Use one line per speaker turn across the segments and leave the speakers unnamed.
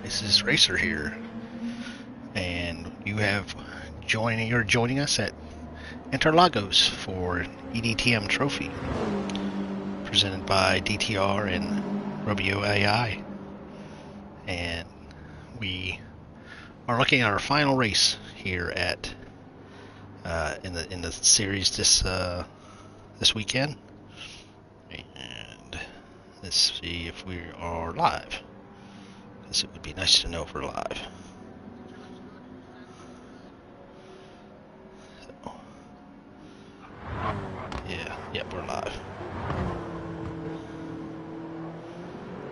This is Racer here, and you're joining us at Interlagos for eDTM Trophy, presented by DTR and ROBIO.AI, and we are looking at our final race here at in the series this weekend, and let's see if we are live. It would be nice to know if we're live. So, yep, we're live.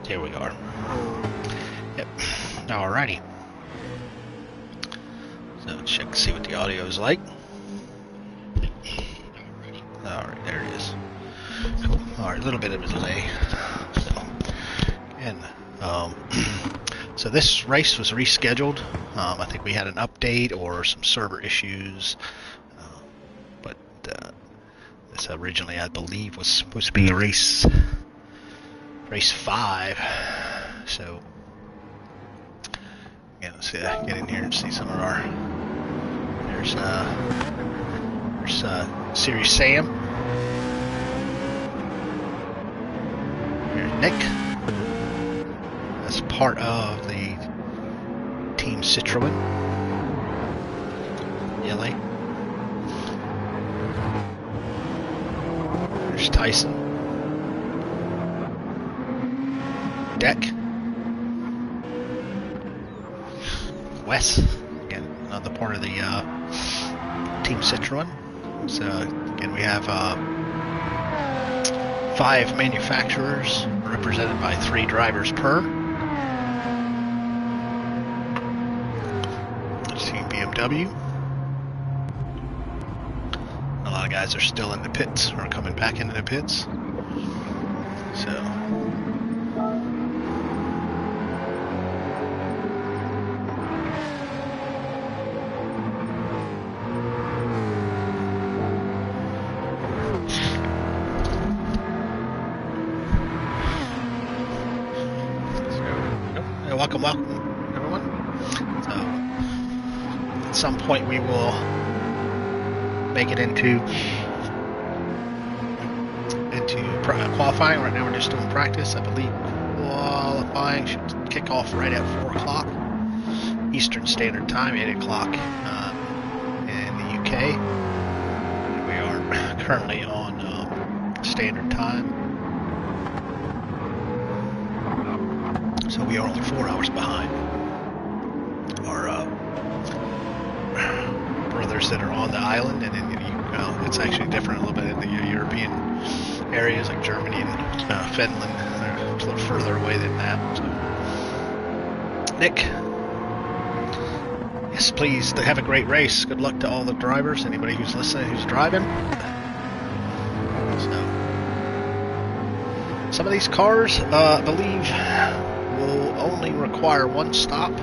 Here we are. Yep. Alrighty. So check to see what the audio is like. Alright, there it is. Cool. Alright, a little bit of a delay. So, again, so this race was rescheduled. I think we had an update or some server issues, but this originally, I believe, was supposed to be race 5. So again, let's get in here and see some of our. There's Series Sam. Here's Nick. As part of the Team Citroen LA. There's Tyson. Deck. Wes. Again, another part of the Team Citroen. So again, we have 5 manufacturers represented by 3 drivers per. BMW. A lot of guys are still in the pits or coming back into the pits. So welcome everyone. So at some point we will make it into qualifying. Right now we're just doing practice. I believe qualifying should kick off right at 4 o'clock Eastern Standard Time, 8 o'clock in the UK. We are currently on Standard Time, so we are only 4 hours behind our brothers that are on the island, and it's actually different a little bit in the European areas like Germany and Finland. They're a little further away than that. So. Nick, yes, please have a great race. Good luck to all the drivers. Anybody who's listening, who's driving. So, some of these cars, I believe, will only require 1 stop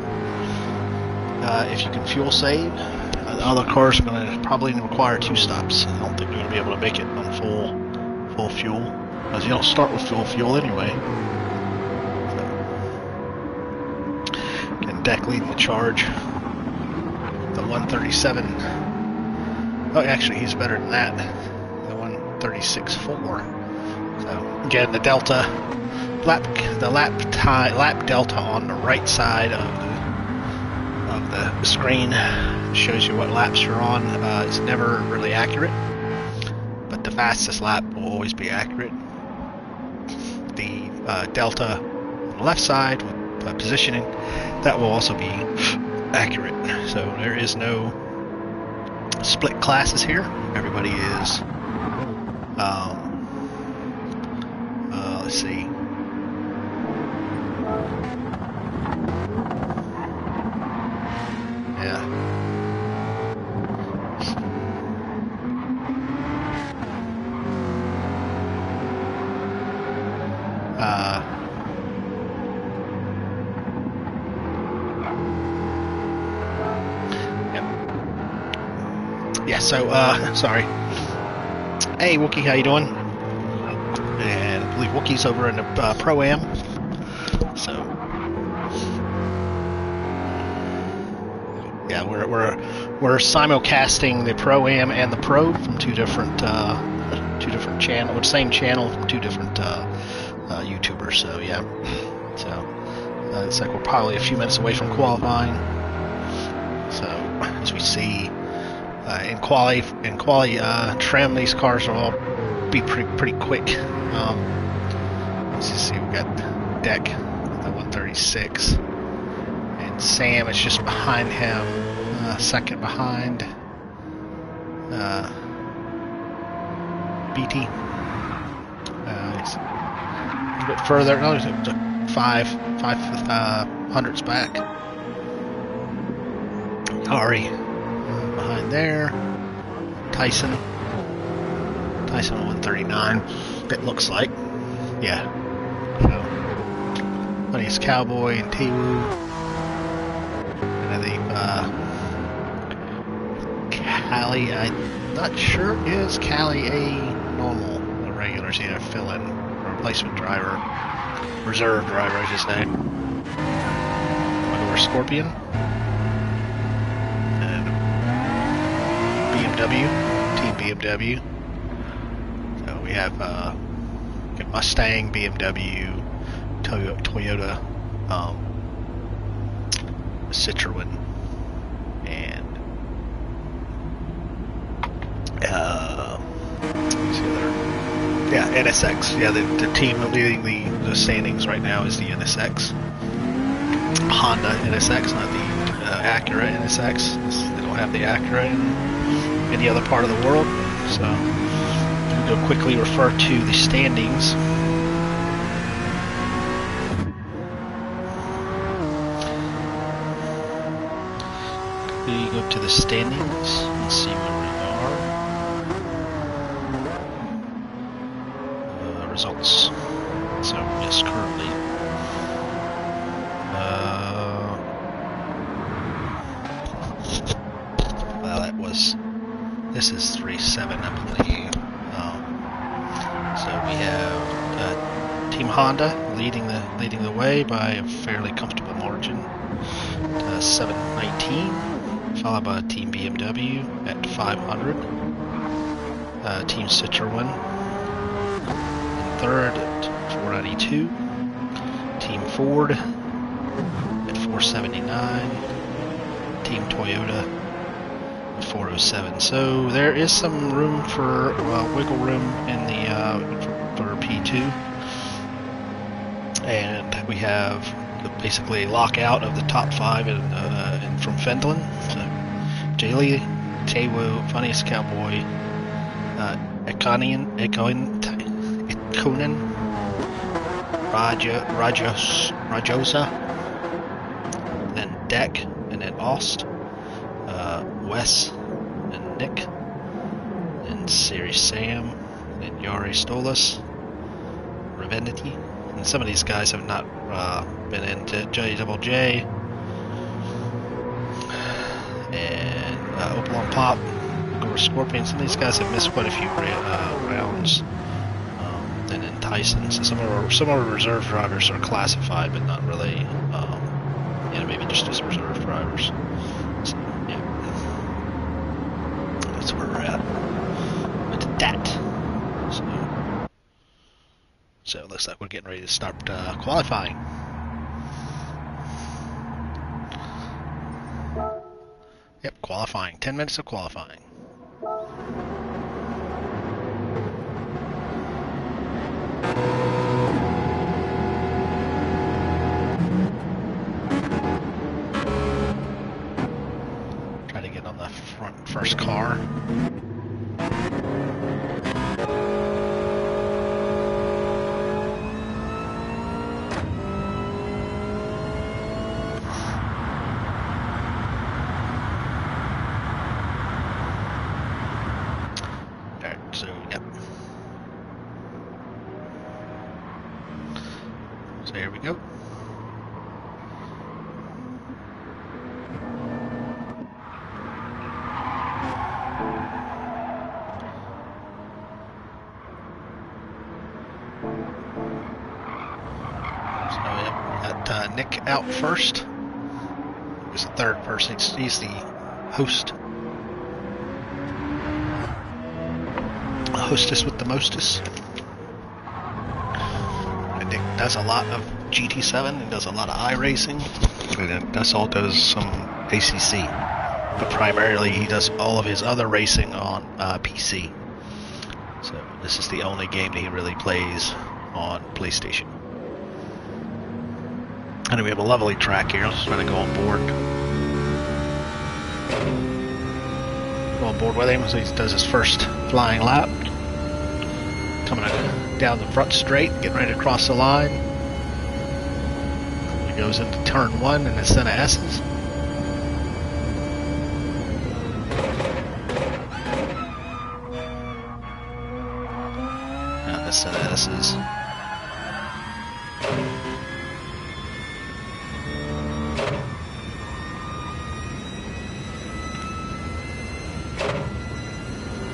if you can fuel save. Other cars are going to probably require 2 stops. I don't think you're going to be able to make it on full fuel, because you don't start with full fuel anyway. So, again, Deck leading the charge. The 137. Oh, actually, he's better than that. The 136.4. So again, the delta lap delta on the right side of the screen shows you what laps you're on. It's never really accurate, but the fastest lap will always be accurate. The delta on the left side with positioning, that will also be accurate. So there is no split classes here. Everybody is let's see. Yeah. Yep. Yeah, so, sorry. Hey, Wookie, how you doing? And I believe Wookie's over in the Pro-Am. So, yeah, we're simulcasting the Pro-Am and the Pro from two different channels, or same channel from two different YouTubers. So yeah, so it's like we're probably a few minutes away from qualifying. So as we see in quali trim, these cars will all be pretty quick. Let's just see, we got Deck, the 136, and Sam is just behind him, second behind BT. He's a bit further. No, he's 500s back. Ari behind there. Tyson 139. It looks like, yeah. So, Funniest Cowboy and Tewu. And the Cali, I'm not sure, is Cali a normal or regular? Is he a fill-in replacement driver, reserve driver, I should say? Over Scorpion and BMW, Team BMW. So we have Mustang, BMW, Toyota, Citroen, and NSX. Yeah, the team leading the standings right now is the NSX. Honda NSX, not the Acura NSX. They don't have the Acura in any other part of the world. So we'll quickly refer to the standings. We go to the standings and see where we are. Results. So yes, currently. Well, that was. This is 3-7, I believe. So we have Team Honda leading the way by a fairly comfortable margin, 719. Followed by Team BMW at 500. Team Citroen in third at 492. Team Ford at 479. Team Toyota at 407. So there is some room for wiggle room in the for P2, and we have basically a lockout of the top 5 in from Finland. So Jaylee, Tewu, Funniest Cowboy, Ekonen, Rajosa, then Deck, and then Ost, Wes, and Nick, and Series Sam, and Yari Stolas, Revenity. And some of these guys have not been into JJJ, and Opal on Pop, Gore Scorpion. Some of these guys have missed quite a few rounds, and then Tyson. So some of our reserve drivers are classified, but not really, maybe just as reserve drivers. So, yeah, that's where we're at with that. So it looks like we're getting ready to start qualifying. Yep, qualifying. 10 minutes of qualifying. Try to get on the first car. So here we go. So yeah, got Nick out first. He was the third person. He's the host. A hostess with the mostess. Dick does a lot of GT7 and does a lot of iRacing, and then Dussel does some ACC, but primarily he does all of his other racing on PC. So this is the only game that he really plays on PlayStation. And we have a lovely track here. I'm just trying to go on board. Go on board with him so he does his first flying lap. Coming down the front straight, getting ready to cross the line. He goes into turn 1 in the set of S's. And the set of S's.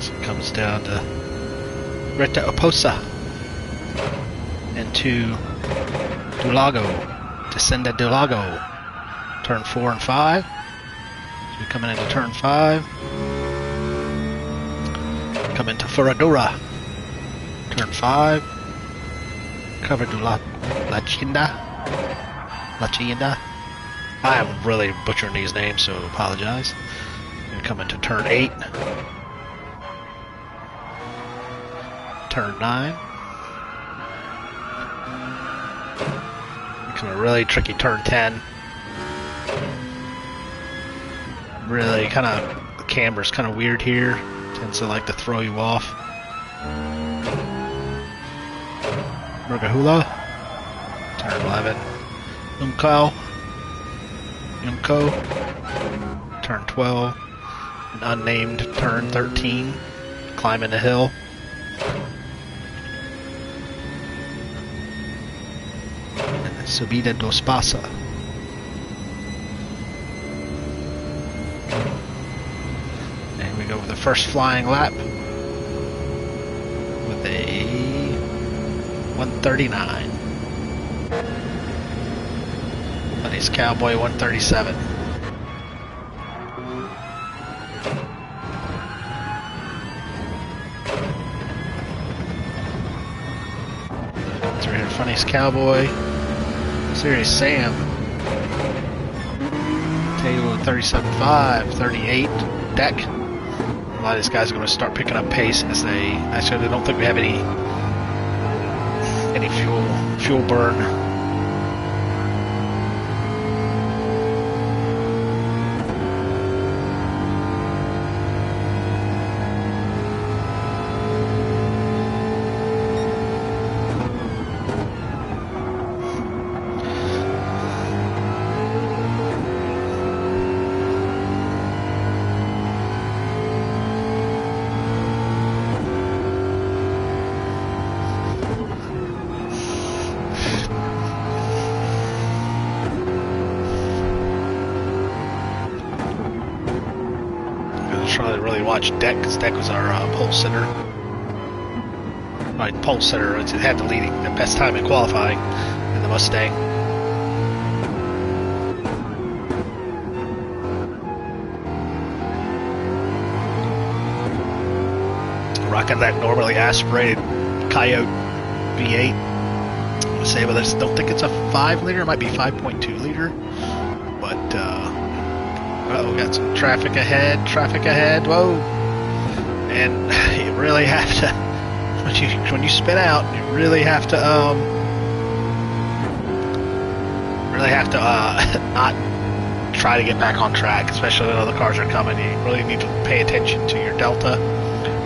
So it comes down to Reta Oposa into Dulago, Descenda Dulago, turn 4 and 5. So we're coming into turn 5. Come into Furadura, turn 5. Cover La Chinda. I am really butchering these names, so I apologize. Gonna come into turn 8. Turn 9. Become a really tricky turn 10. Really kind of, the camber's kind of weird here. Tends to like to throw you off. Murgahula. Turn 11. Umko. Turn 12. An unnamed turn 13. Climbing the hill. Subida dos Pasa. And we go with the first flying lap with a 139. Funniest Cowboy 137. So we're here, Funniest Cowboy. Serious Sam. Taylor 37.5, 38 deck. A lot of these guys are going to start picking up pace as they. Actually, I don't think we have any fuel burn. Watch Deck, because Deck was our pole sitter. Right, pole sitter. It had the best time in qualifying in the Mustang. Rocking that normally aspirated Coyote V8. I'm gonna say, but I don't think it's a 5 liter. It might be 5.2 liter. But uh-oh, we got some traffic ahead, whoa. And you really have to, when you spin out, you really have to not try to get back on track, especially when other cars are coming. You really need to pay attention to your delta,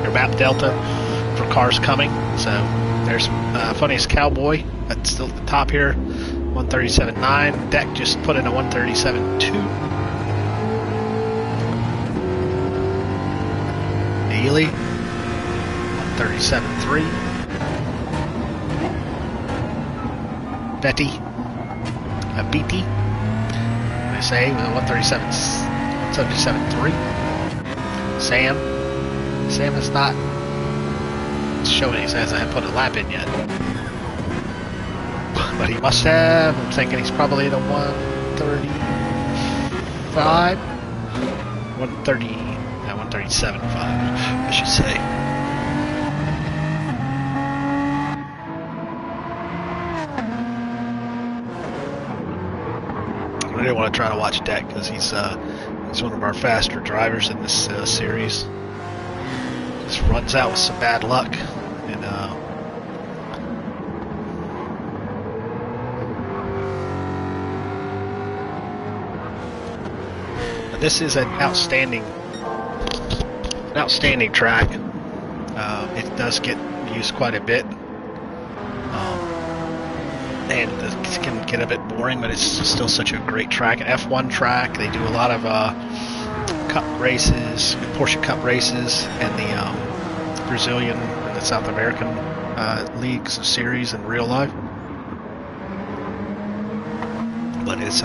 your map delta for cars coming. So there's Funniest Cowboy, that's still at the top here, 137.9. Deck just put in a 137.2. Ely, 137.3. Betty, BT, I say, with a 137.3. Sam is not showing. He says I haven't put a lap in yet, but he must have. I'm thinking he's probably the 135. 130, yeah, 137.5, I should say. I really want to try to watch Deck because he's one of our faster drivers in this series. Just runs out with some bad luck, and this is an outstanding track. It does get used quite a bit, and it can get a bit boring, but it's still such a great track. An F1 track. They do a lot of Cup races, Porsche Cup races, and the Brazilian and the South American leagues series in real life. But it's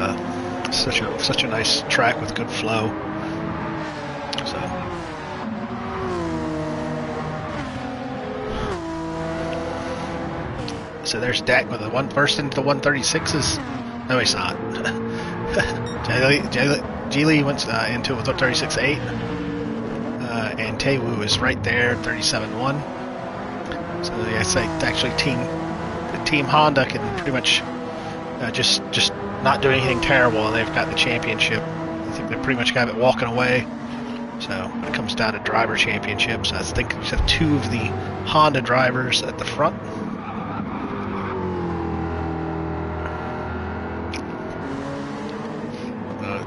such a nice track with good flow. So there's Dak with the one first into the 136s. No, he's not. Geely went into with 136.8, and Taewoo is right there, 37.1. So yeah, it's like actually Team Honda can pretty much just not do anything terrible, and they've got the championship. I think they pretty much got it walking away. So it comes down to driver championships. I think we have two of the Honda drivers at the front.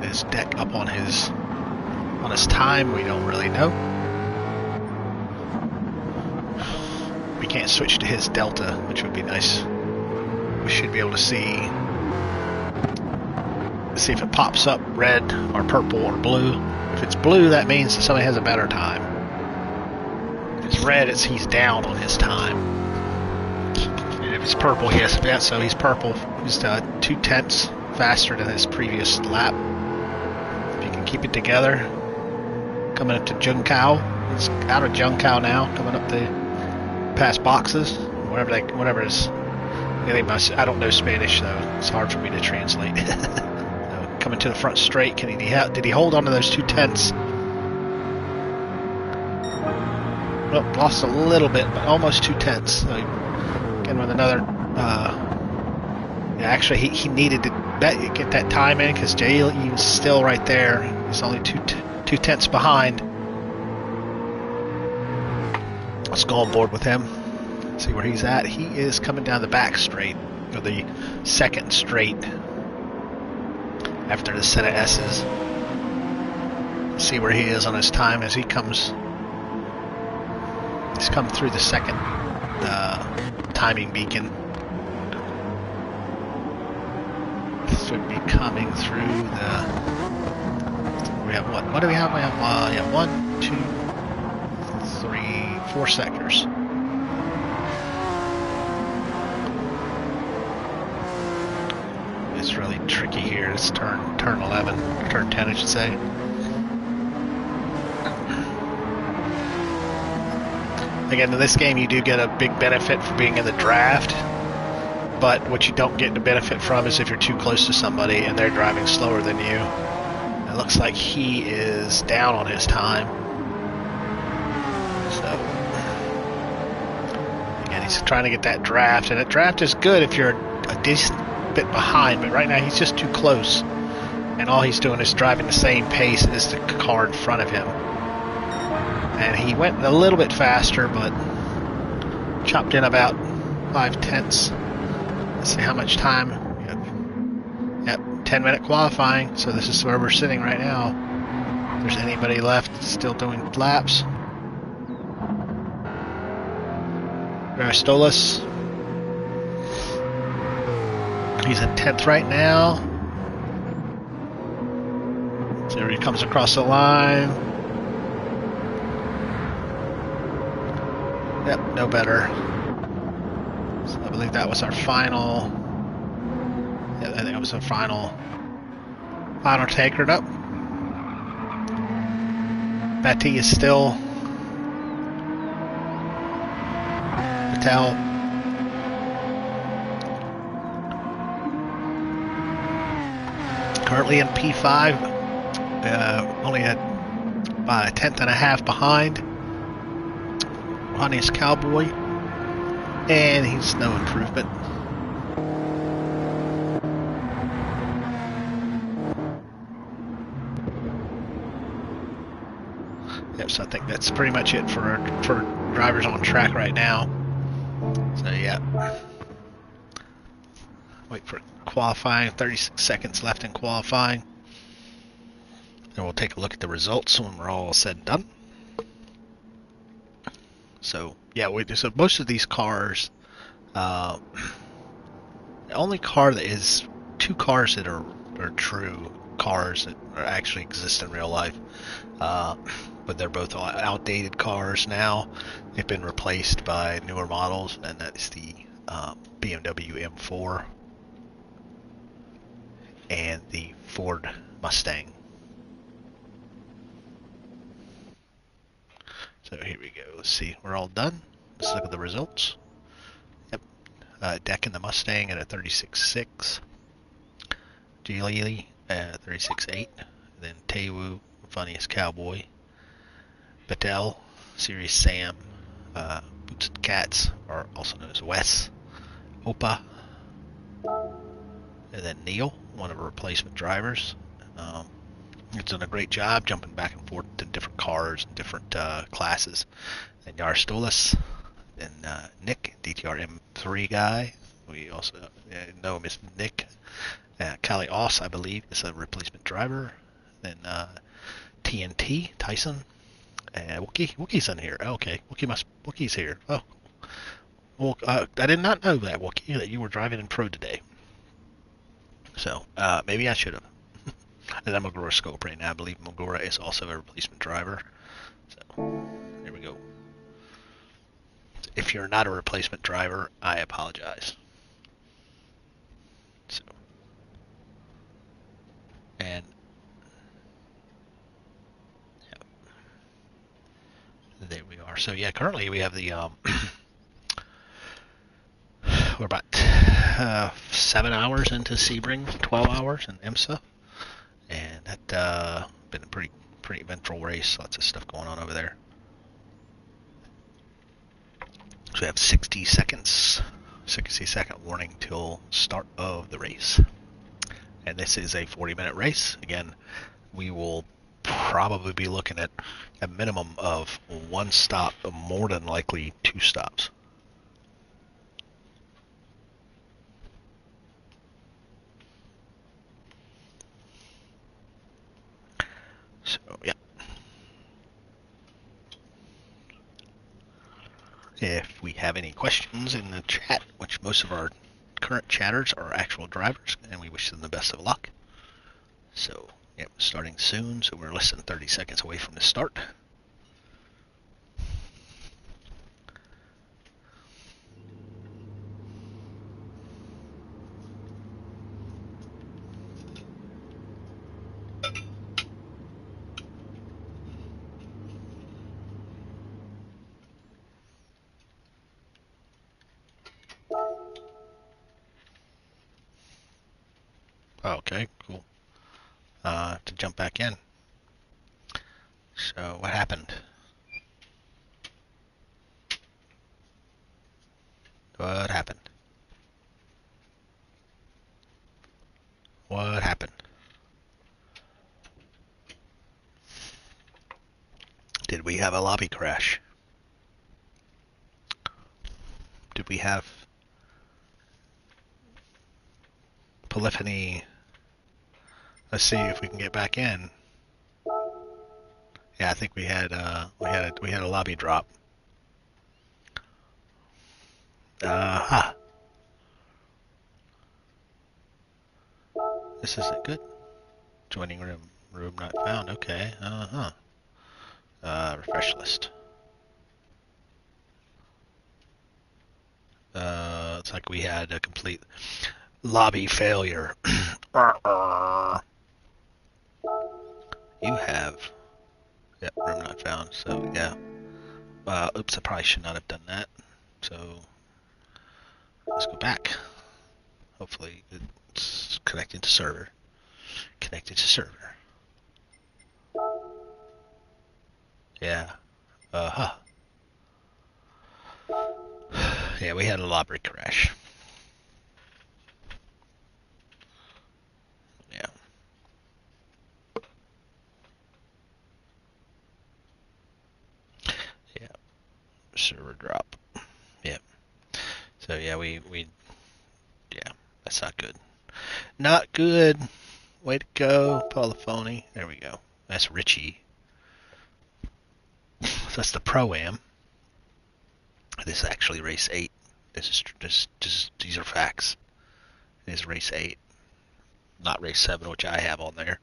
Is Deck up on his time? We don't really know. We can't switch to his Delta, which would be nice. We should be able to see if it pops up red or purple or blue. If it's blue, that means that somebody has a better time. If it's red, he's down on his time. And if it's purple, so he's purple. He's 2/10 faster than his previous lap. If you can keep it together, coming up to Junção. It's out of Junção now, coming up the past boxes, whatever it is. I don't know Spanish, so it's hard for me to translate. Coming to the front straight, did he hold on to those 2/10? Well, lost a little bit, but almost 2/10. So again with another. Actually, he needed to get that time in because Jay was still right there. He's only 2/10 behind. Let's go on board with him. See where he's at. He is coming down the back straight, or the second straight after the set of S's. See where he is on his time as he comes. He's come through the second timing beacon. Should be coming through the. We have what do we have? We have 1, 2, 3, 4 sectors. It's really tricky here. It's turn 11, turn 10, I should say. Again, in this game, you do get a big benefit for being in the draft. But what you don't get the benefit from is if you're too close to somebody and they're driving slower than you. It looks like he is down on his time. So, again, he's trying to get that draft. And a draft is good if you're a decent bit behind. But right now, he's just too close. And all he's doing is driving the same pace as the car in front of him. And he went a little bit faster, but chopped in about 5/10. Let's see how much time. Yep, 10-minute qualifying. So this is where we're sitting right now. If there's anybody left still doing laps. Aristolas. He's in 10th right now. So there he comes across the line. Yep, no better. So I believe that was our final. Yeah, I think it was the final takered up. Betty is still. Patel. Currently in P5. Only had by a tenth and a half behind Honey's Cowboy, and he's no improvement. Yep, so I think that's pretty much it for drivers on track right now. So yeah, wait for qualifying. 36 seconds left in qualifying, and we'll take a look at the results when we're all said and done. So yeah, so most of these cars, the only car that is two cars that are true cars that actually exist in real life, but they're both outdated cars now. They've been replaced by newer models, and that's the BMW M4 and the Ford Mustang. So here we go. Let's see. We're all done. Let's look at the results. Yep. Deck in the Mustang at a 36.6. Geely at 36.8. Then Taewoo, Funniest Cowboy. Battelle, Series Sam. Boots and Cats, or also known as Wes. Opa. And then Neil, one of our replacement drivers. He's done a great job jumping back and forth to different cars and different classes. And Yarstolis, and Nick, DTR M3 guy. We also know him as Nick. Callie Oss, I believe, is a replacement driver. Then TNT, Tyson. And Wookie's in here. Oh, okay, Wookie's here. Oh, well, I did not know that, Wookie, that you were driving in Pro today. So maybe I should have. And then Magora Scope right now. I believe Magora is also a replacement driver. So here we go. If you're not a replacement driver, I apologize. So, and yeah, there we are. So yeah, currently we have the we're about 7 hours into Sebring, 12 hours in IMSA, and that been a pretty eventful race. Lots of stuff going on over there. So we have 60 seconds, 60-second warning till start of the race. And this is a 40-minute race. Again, we will probably be looking at a minimum of one stop, more than likely 2 stops. So, yeah. If we have any questions in the chat, which most of our current chatters are actual drivers, and we wish them the best of luck. So, yeah, starting soon, so we're less than 30 seconds away from the start. Okay, cool. To jump back in. So, what happened? What happened? What happened? Did we have a lobby crash? Did we have polyphony? Let's see if we can get back in. Yeah, I think we had a lobby drop. Huh. This isn't good. Joining room not found. Okay. Refresh list. It's like we had a complete lobby failure. You have. Yep, room not found. So yeah. Oops, I probably should not have done that. So let's go back. Hopefully it's connected to server. Connected to server. Yeah. Huh. Yeah, we had a lobby crash. Yeah. Yeah. Server drop. Yeah. So yeah, we yeah, that's not good. Not good. Way to go, Polyphony. There we go. That's Richie. So that's the Pro-Am. This is actually race 8. These are facts. It is race 8, not race 7, which I have on there.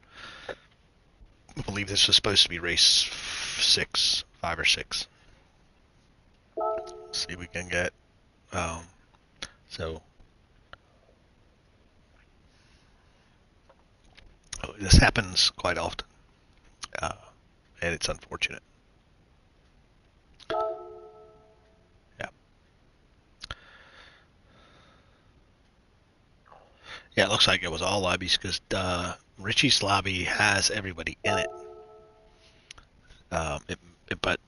I believe this was supposed to be race 6, 5 or 6. Let's see if we can get, so, this happens quite often, and it's unfortunate. Yeah. Yeah, it looks like it was all lobbies because Richie's lobby has everybody in it. But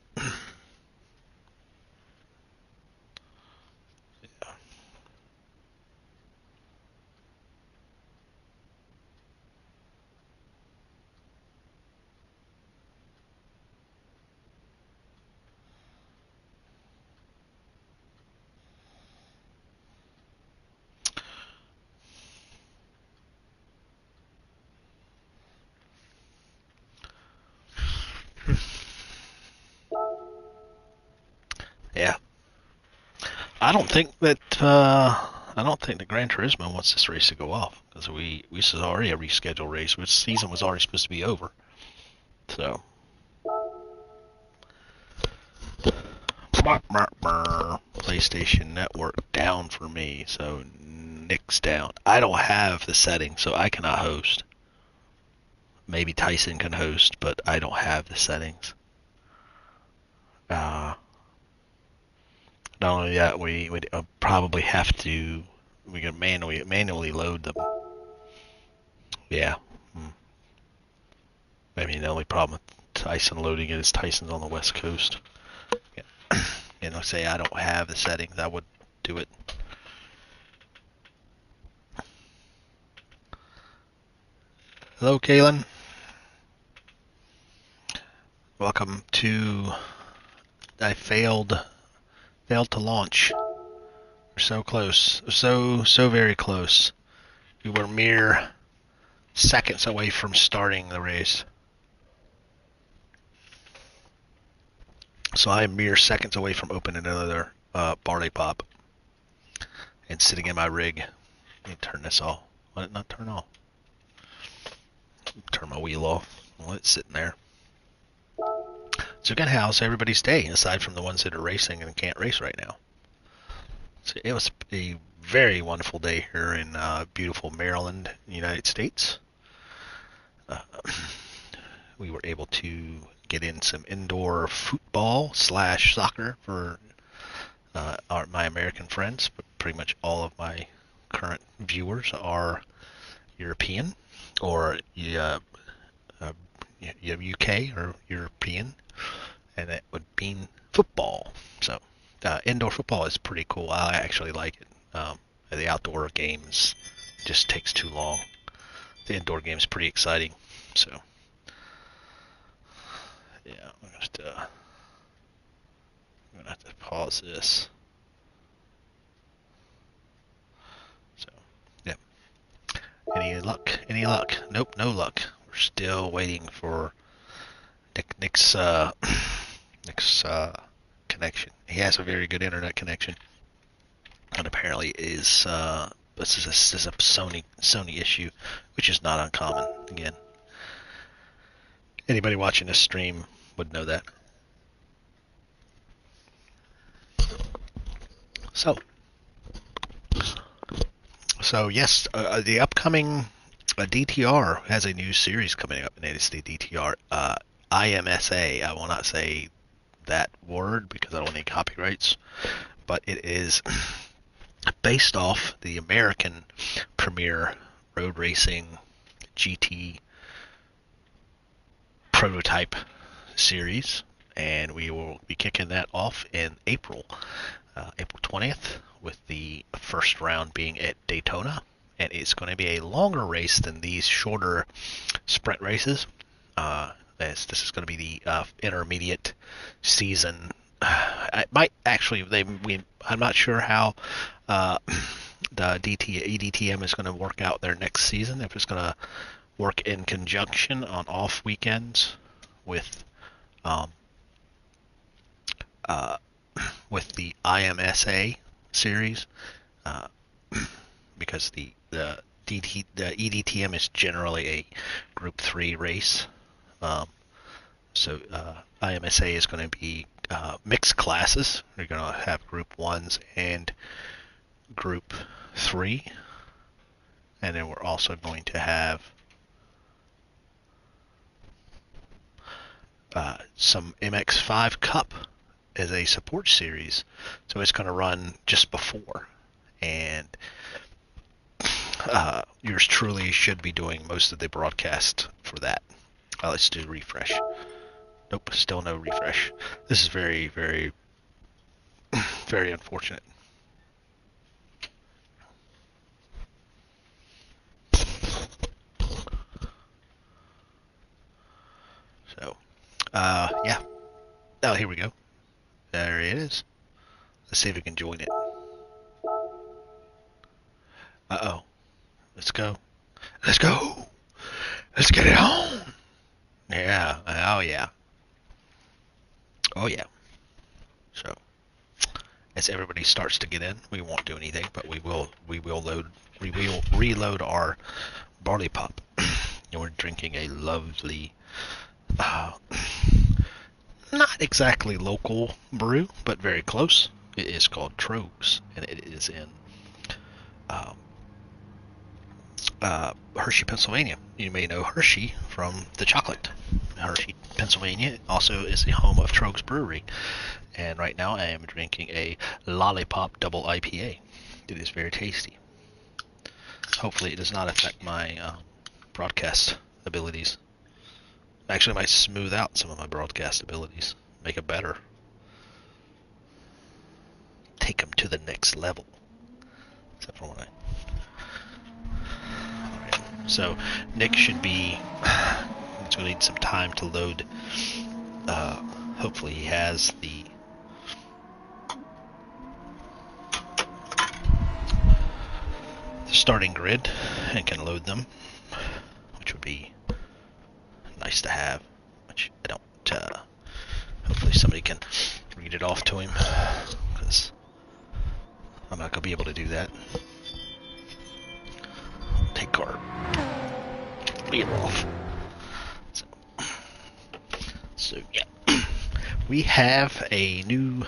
yeah, I don't think that I don't think the Gran Turismo wants this race to go off because this is already a rescheduled race. Which season was already supposed to be over. So PlayStation Network down for me. So Nick's down. I don't have the settings, so I cannot host. Maybe Tyson can host, but I don't have the settings. Not only that, we would probably have to we can manually load them. Yeah. I mean, the only problem with Tyson loading it is Tyson's on the West Coast. Yeah. You know, say I don't have the settings, I would do it. Hello, Kalen. Welcome to. I failed to launch. We're so close, so very close. We were mere seconds away from starting the race. So I am mere seconds away from opening another barley pop and sitting in my rig. Let me turn this off. Let it not turn off. Turn my wheel off. Let it sit in there. So again, how's everybody's day aside from the ones that are racing and can't race right now? So it was a very wonderful day here in beautiful Maryland, United States. We were able to get in some indoor football / soccer for my American friends, but pretty much all of my current viewers are European or UK or European, and it would mean football. So indoor football is pretty cool. I actually like it. The outdoor games just takes too long. The indoor game is pretty exciting. So yeah, I'm gonna have to pause this. So yeah. Any luck? Any luck? Nope, no luck. We're still waiting for Nick's Nick's connection. He has a very good internet connection, and apparently this is a Sony issue, which is not uncommon. Again, anybody watching this stream would know that. So yes, the upcoming DTR has a new series coming up, and it is the DTR IMSA. I will not say that word because I don't want any copyrights, but it is based off the American premier road racing GT prototype series, and we will be kicking that off in April 20th, with the first round being at Daytona. And it's going to be a longer race than these shorter sprint races. As this is going to be the intermediate season. It might actually, I'm not sure how the eDTM is going to work out their next season, if it's going to work in conjunction on off weekends with the IMSA series, because the eDTM is generally a Group 3 race. So IMSA is going to be mixed classes. You're going to have Group 1s and Group 3. And then we're also going to have some MX5 Cup as a support series. So it's going to run just before. And yours truly should be doing most of the broadcast for that. Let's do refresh. Nope, still no refresh. This is very, very, very unfortunate. So, yeah. Oh, here we go. There it is. Let's see if we can join it. Uh-oh. Let's go. Let's go. Let's get it on. Yeah. Oh, yeah. Oh, yeah. So, as everybody starts to get in, we won't do anything, but we will reload our barley pop. And we're drinking a lovely, not exactly local brew, but very close. It is called Trogs, and it is in Hershey, Pennsylvania. You may know Hershey from the chocolate. Hershey, Pennsylvania also is the home of Trogs Brewery. And right now I am drinking a Lollipop Double IPA. It is very tasty. Hopefully it does not affect my broadcast abilities. Actually, it might smooth out some of my broadcast abilities. Make it better. Take them to the next level. Except for when I... Alright. So, Nick should be... It's going to need some time to load. Hopefully he has the starting grid and can load them, which would be nice to have, which I don't. Hopefully somebody can read it off to him, because I'm not going to be able to do that. Take our read off. So yeah, we have a new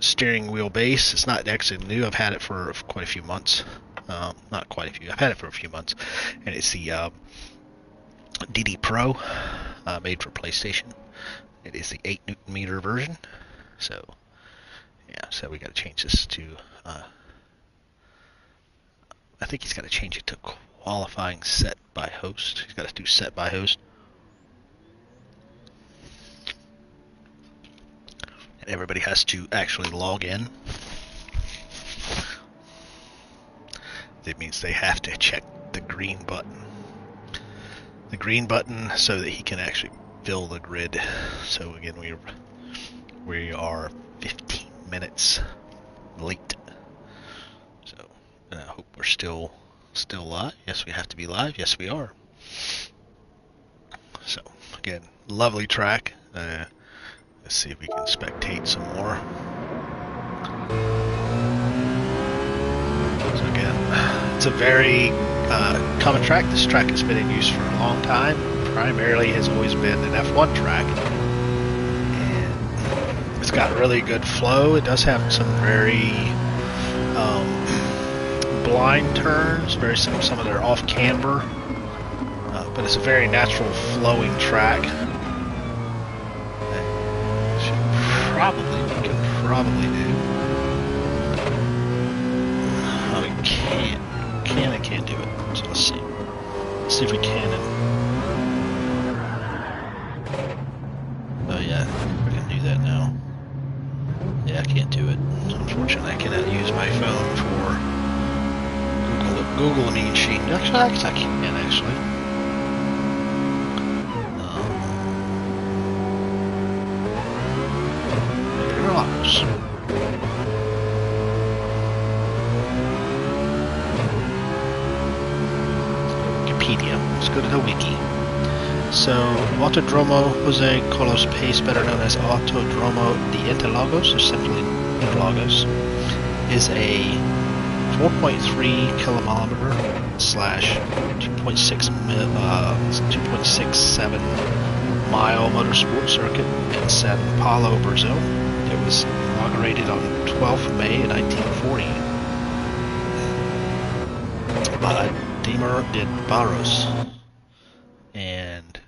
steering wheel base. It's not actually new. I've had it for quite a few months. Not quite a few. I've had it for a few months, and it's the DD Pro, made for PlayStation. It is the 8 Newton meter version. So yeah, so we got to change this to. I think he's got to change it to qualifying set by host. He's got to do set by host. And everybody has to actually log in. That means they have to check the green button. The green button so that he can actually fill the grid. So again, we are 15 minutes late. So, and I hope we're still live. Yes, we have to be live. Yes, we are. So again, lovely track. Let's see if we can spectate some more. So again, it's a very common track. This track has been in use for a long time. Primarily has always been an F1 track. And it's got really good flow. It does have some very blind turns, some of their off camber. But it's a very natural flowing track. We can probably do. Oh, we can't do it. So let's see if we can. Oh yeah, we can do that now. Yeah, I can't do it. Unfortunately, I cannot use my phone for Google Mean Sheet. Actually, I can actually. Wikipedia. Let's go to the wiki. So, Autodromo Jose Carlos Pace, better known as Autodromo de Interlagos, or simply Interlagos, is a 4.3 kilometer slash 2.67 mile motorsport circuit in Sao Paulo, Brazil. It was inaugurated on 12th May 1940 by Dimar de Barros. And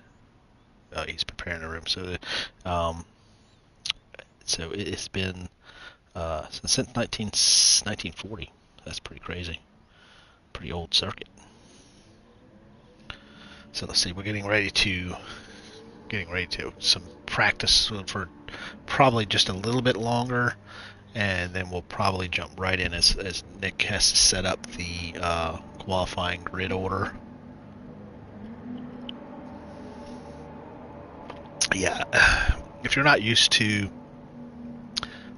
he's preparing the room. So it's been since 1940. That's pretty crazy. Pretty old circuit. So let's see. We're getting ready to some practice for probably just a little bit longer, and then we'll probably jump right in as Nick has to set up the qualifying grid order. Yeah, if you're not used to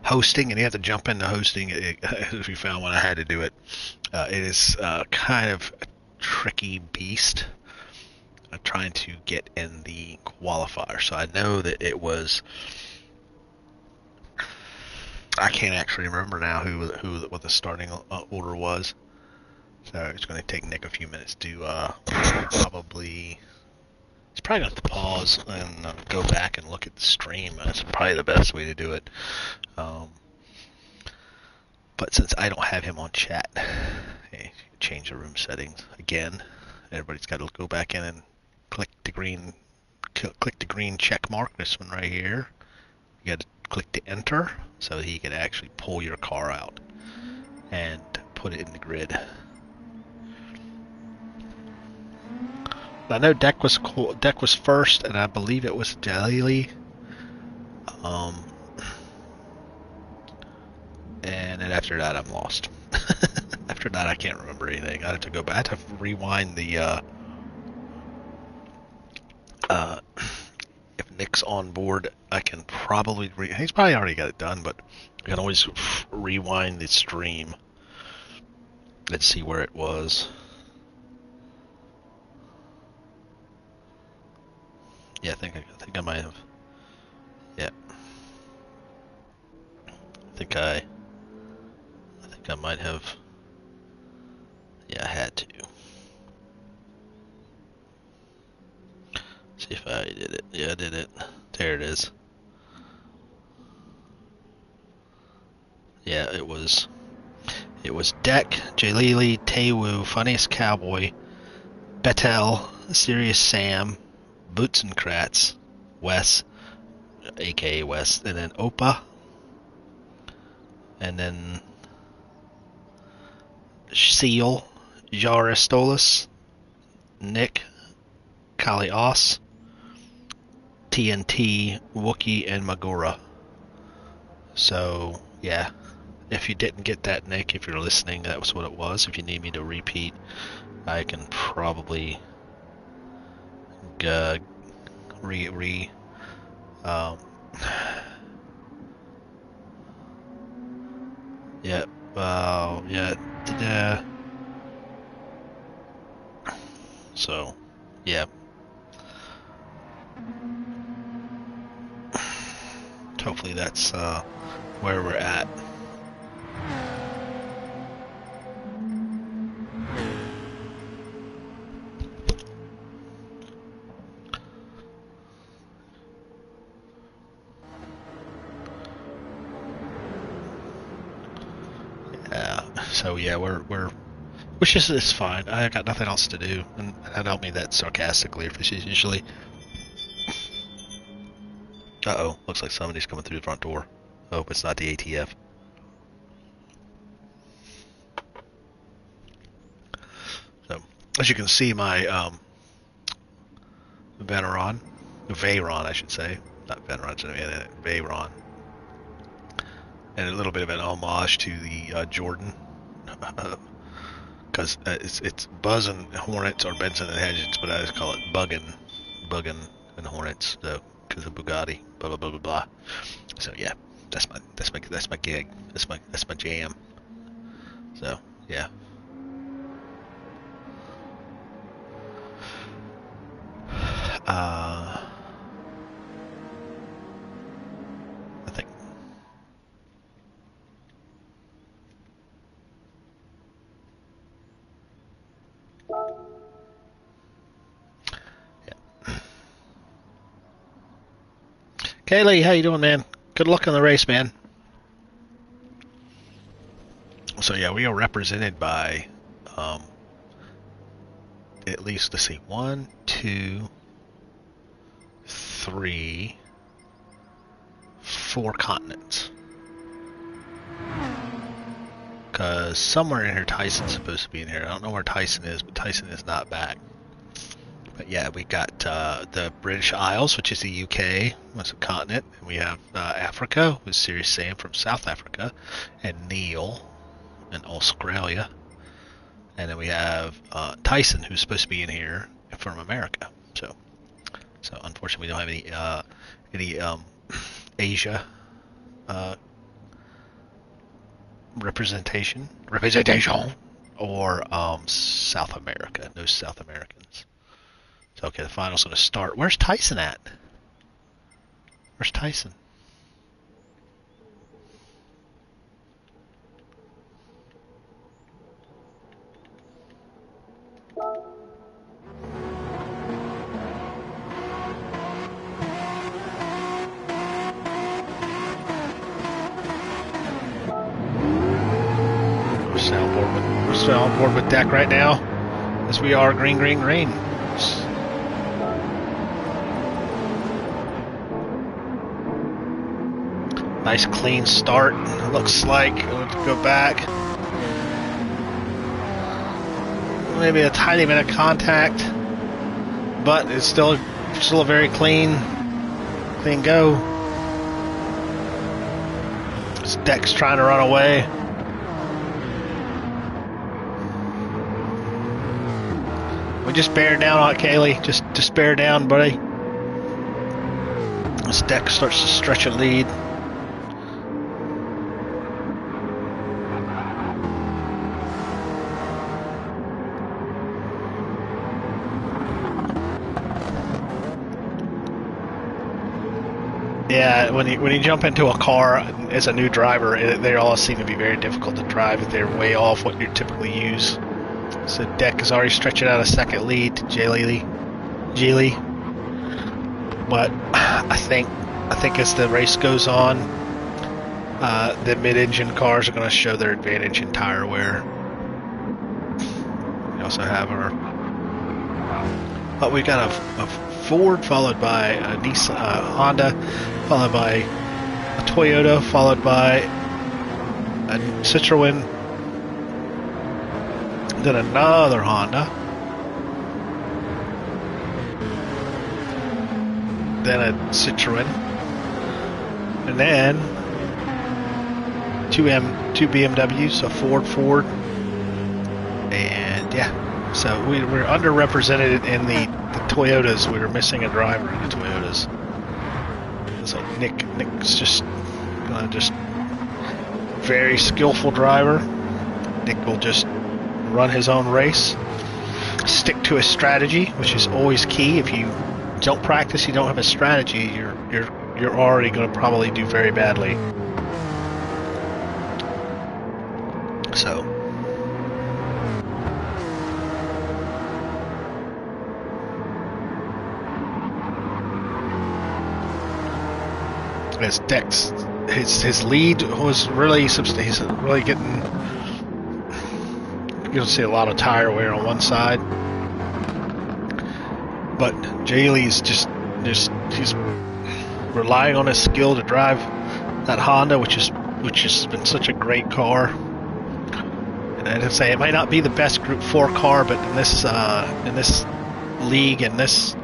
hosting and you have to jump into hosting, as we found when I had to do it, it is kind of a tricky beast trying to get in the qualifier. So I know that it was, I can't actually remember now what the starting order was. So it's going to take Nick a few minutes to probably going to have to pause and go back and look at the stream. That's probably the best way to do it. But since I don't have him on chat, change the room settings again. Everybody's got to go back in and click the green check mark. This one right here. You got to click to enter so he can actually pull your car out and put it in the grid. I know Deck was first, and I believe it was Jalili. And then after that, I'm lost. After that, I can't remember anything. I have to go back. I have to rewind the. If Nick's on board, I can probably. He's probably already got it done, but I can always rewind the stream. Let's see where it was. Yeah, I think I might have. Yeah. I think I might have. Yeah, I had to. See if I did it. Yeah, I did it. There it is. Yeah, it was Deck, Jalili, Tewu, Funniest Cowboy, Betel, Serious Sam, Boots and Kratz, Wes, aka Wes, and then Opa, and then Seal, Jaristolis, Nick, Kali Os, TNT, Wookie, and Magura. So, yeah. If you didn't get that, Nick, if you're listening, that was what it was. If you need me to repeat, I can probably yeah, so, yeah. Hopefully that's where we're at. So yeah, which is fine. I got nothing else to do, and I don't mean that sarcastically or facetiously. Uh-oh, looks like somebody's coming through the front door. Oh, it's not the ATF. So, as you can see, my Veyron, I should say, not Veyron, Veyron, and a little bit of an homage to the Jordan, because it's Buzz and Hornets or Benson and Hedges, but I just call it Buggin and Hornets, so because of Bugatti, blah blah blah blah blah. So yeah, that's my gig, that's my jam. So yeah. I think. Yeah. Kaylee, how you doing, man? Good luck on the race, man. So yeah, we are represented by at least, let's see, 1, 2, 3, 4 continents. Because somewhere in here Tyson's supposed to be in here. I don't know where Tyson is, but Tyson is not back. But yeah, we got the British Isles, which is the UK, that's a continent. And we have Africa, with Sirius Sam from South Africa, and Neil in Australia. And then we have Tyson, who's supposed to be in here from America. So unfortunately, we don't have any Asia representation, or South America. No South Americans. So okay, the final's going to start. Where's Tyson at? Where's Tyson? We're still on board with deck right now, as we are green. Nice clean start. It looks like we'll go back. Maybe a tiny bit of contact, but it's still a very clean go. This deck's trying to run away. We just bear down on it, Kaylee. Just bear down, buddy. This deck starts to stretch a lead. Yeah, when you jump into a car as a new driver, they all seem to be very difficult to drive if they're way off what you typically use. So deck is already stretching out a second lead to Geely. But I think as the race goes on, the mid-engine cars are going to show their advantage in tire wear. We also have we got a Ford, followed by a Nissan, Honda, followed by a Toyota, followed by a Citroen, then another Honda, then a Citroen, and then two BMWs, a Ford, and yeah, so we're underrepresented in the Toyotas. We were missing a driver in the Toyotas. So Nick's just very skillful driver. Nick will just run his own race, stick to a strategy, which is always key. If you don't practice, you don't have a strategy, you're already going to probably do very badly. So as Dex, his lead was really substantial. He's really getting. You'll see a lot of tire wear on one side, but Jaylee's just he's relying on his skill to drive that Honda, which has been such a great car. And I'd say it might not be the best Group 4 car, but in this league, in this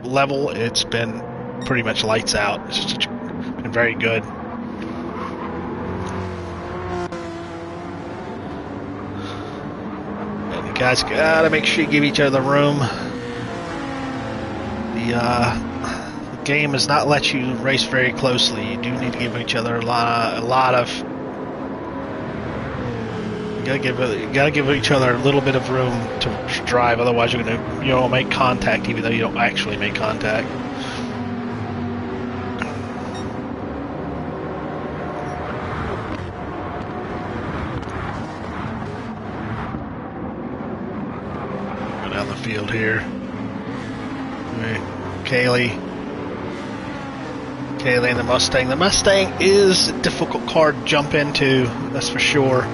level, it's been pretty much lights out. It's just been very good. And you guys gotta make sure you give each other room. The game does not let you race very closely. You do need to give each other a lot of. You gotta give each other a little bit of room to drive. Otherwise, you'll make contact, even though you don't actually make contact. Go down the field here. Kaylee and the Mustang. The Mustang is a difficult car to jump into, that's for sure.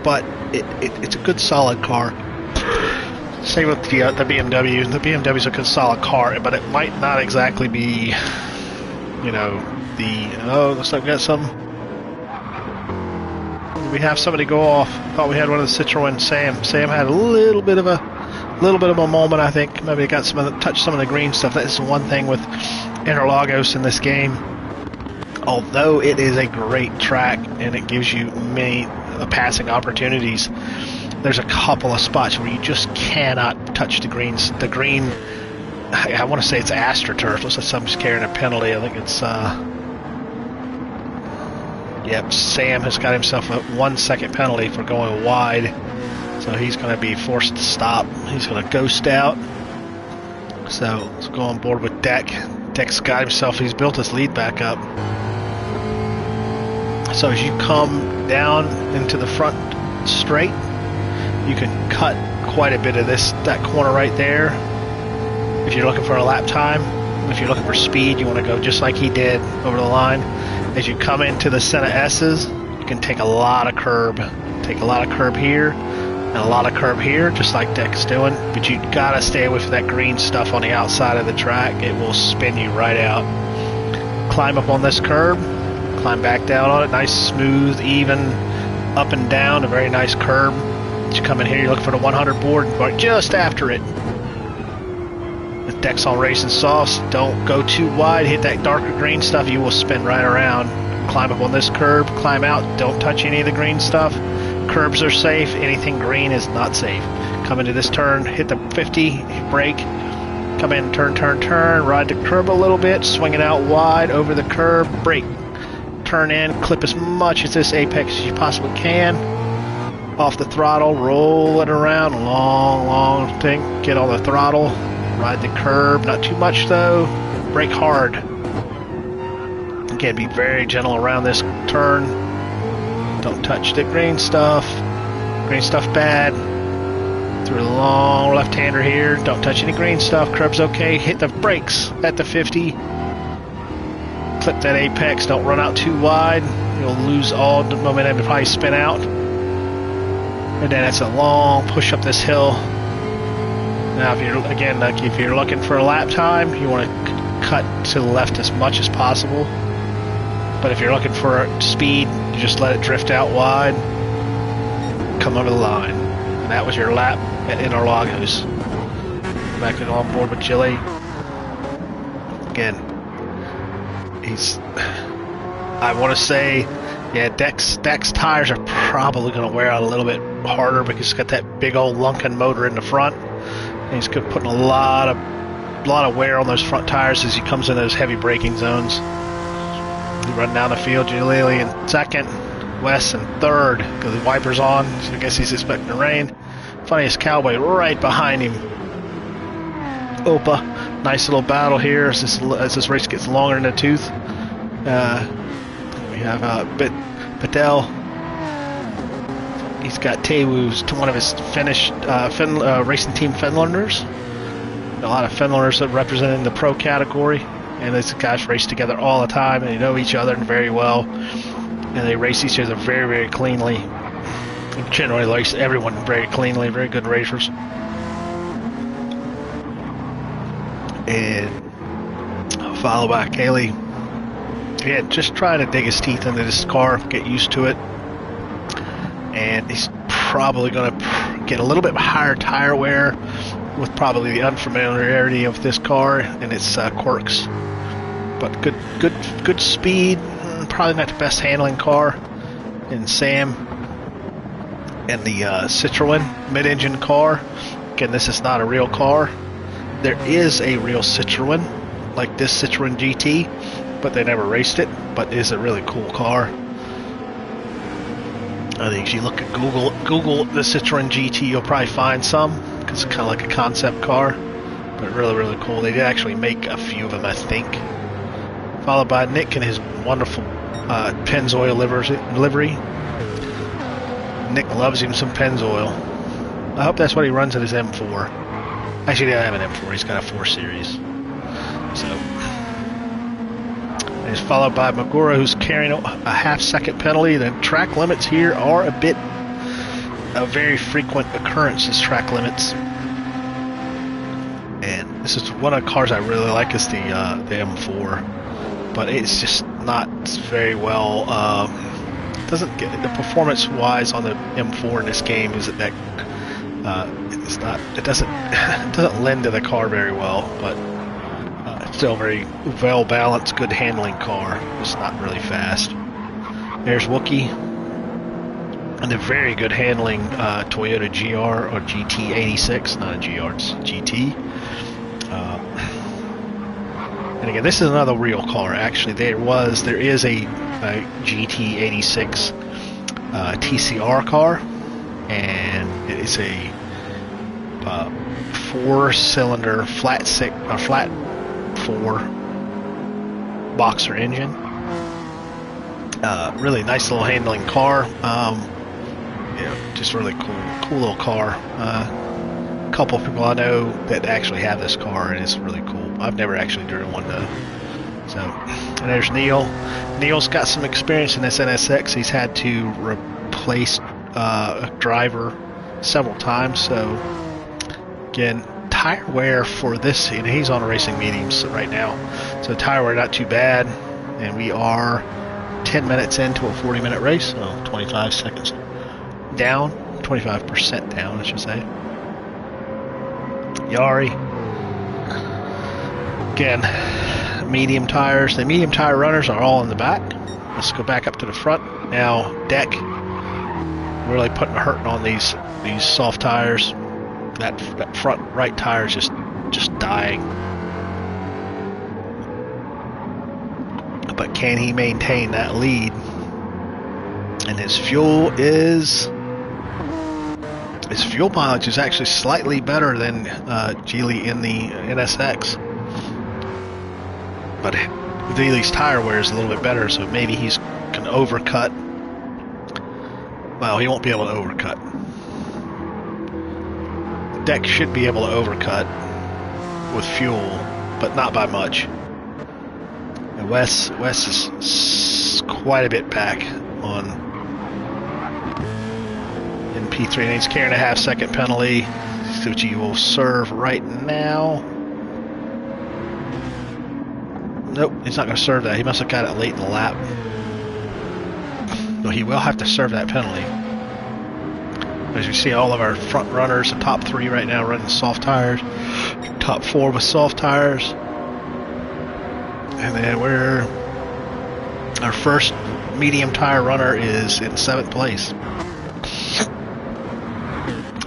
But it's a good solid car. Same with the BMW. The BMW is a good solid car, but it might not exactly be, you know, looks like we got some. We have somebody go off. Thought we had one of the Citroen. Sam had a little bit of a moment. I think maybe it got touched some of the green stuff. That's one thing with Interlagos in this game. Although it is a great track and it gives you many passing opportunities, there's a couple of spots where you just cannot touch the greens. The green, I want to say it's AstroTurf. Looks like someone's carrying a penalty. I think it's yep, Sam has got himself a 1 second penalty for going wide. So he's going to be forced to stop. He's going to ghost out. So let's go on board with Deck. Deck's got himself, he's built his lead back up. So as you come down into the front straight, you can cut quite a bit of that corner right there. If you're looking for a lap time, if you're looking for speed, you want to go just like he did over the line. As you come into the set of S's, you can take a lot of curb. Take a lot of curb here and a lot of curb here, just like Deck's doing. But you gotta stay away from that green stuff on the outside of the track. It will spin you right out. Climb up on this curb, climb back down on it. Nice, smooth, even, up and down. A very nice curb. As you come in here, you look for the 100 board, right just after it. With Deck's on racing softs, don't go too wide. Hit that darker green stuff, you will spin right around. Climb up on this curb, climb out. Don't touch any of the green stuff. Curbs are safe. Anything green is not safe. Come into this turn, hit the 50, brake, come in, turn, ride the curb a little bit, swing it out wide over the curb, brake, turn in, clip as much as this apex as you possibly can. Off the throttle, roll it around, long thing, get on the throttle, ride the curb, not too much though, brake hard. Again, be very gentle around this turn. Don't touch the green stuff. Green stuff bad. Through the long left-hander here. Don't touch any green stuff. Curb's okay. Hit the brakes at the 50. Clip that apex. Don't run out too wide. You'll lose all the momentum and probably spin out. And then it's a long push up this hill. Now, if you're looking for a lap time, you want to cut to the left as much as possible. But if you're looking for speed, you just let it drift out wide, come over the line. And that was your lap at Interlagos. Back on board with Chile. Again, I want to say, yeah, Deck's tires are probably going to wear out a little bit harder because it's got that big old Lunken motor in the front. And he's putting a lot of wear on those front tires as he comes in those heavy braking zones. Running down the field, Jalili in second, Wes in third, because the wipers on, so I guess he's expecting the rain. Funniest Cowboy right behind him. Opa, nice little battle here as this race gets longer in the tooth. We have Patel. He's got Tewu's to one of his Finnish racing team Finlanders. A lot of Finlanders that representing the pro category. And these guys race together all the time, and they know each other very well, and they race each other very, very cleanly. And generally race everyone very cleanly, very good racers. And followed by Kaylee. Yeah, just trying to dig his teeth into this car, get used to it. And he's probably going to get a little bit higher tire wear with probably the unfamiliarity of this car and its quirks. But good speed. Probably not the best handling car in Sam and the Citroen mid-engine car. Again, this is not a real car. There is a real Citroen, like this Citroen GT, but they never raced it. But it is a really cool car. I think if you look at Google the Citroen GT, you'll probably find some, because it's kind of like a concept car, but really cool. They did actually make a few of them, I think. Followed by Nick and his wonderful Pennzoil livery. Nick loves him some Pennzoil. I hope that's what he runs in his M4. Actually, he doesn't have an M4. He's got a 4 Series. So, and he's followed by Magura, who's carrying a half-second penalty. The track limits here are a very frequent occurrence as track limits. And this is one of the cars I really like, is the M4. But it's just not very well. Doesn't get the performance-wise on the M4 in this game. Is that it's not. It doesn't lend to the car very well. But it's still a very well-balanced, good handling car. It's not really fast. There's Wookie, and a very good handling Toyota GR or GT86. Not a GR, it's GT. And again, this is another real car. Actually, there is a GT86 TCR car, and it is a 4-cylinder flat 4 boxer engine. Really nice little handling car. Just really cool little car. A couple of people I know that actually have this car, and it's really cool. I've never actually driven one though. So, and there's Neil. Neil's got some experience in this NSX. He's had to replace a driver several times. So, again, tire wear for this, and he's on racing mediums right now. So tire wear not too bad, and we are 10 minutes into a 40-minute race. So 25 seconds down, 25% down, I should say. Yari. Again, medium tires. The medium tire runners are all in the back. Let's go back up to the front. Now, Deck really putting a hurting on these soft tires. That front right tire is just dying. But can he maintain that lead? And his fuel mileage is actually slightly better than Geely in the NSX. But Geely's tire wear is a little bit better, so maybe he can overcut. Well, he won't be able to overcut. Deck should be able to overcut with fuel, but not by much. And Wes is quite a bit back on in P3, and he's carrying a half-second penalty, which he will serve right now. Nope, he's not going to serve that. He must have got it late in the lap. So he will have to serve that penalty. As you see, all of our front runners, the top 3 right now, running soft tires. Top 4 with soft tires. And then our first medium tire runner is in 7th place.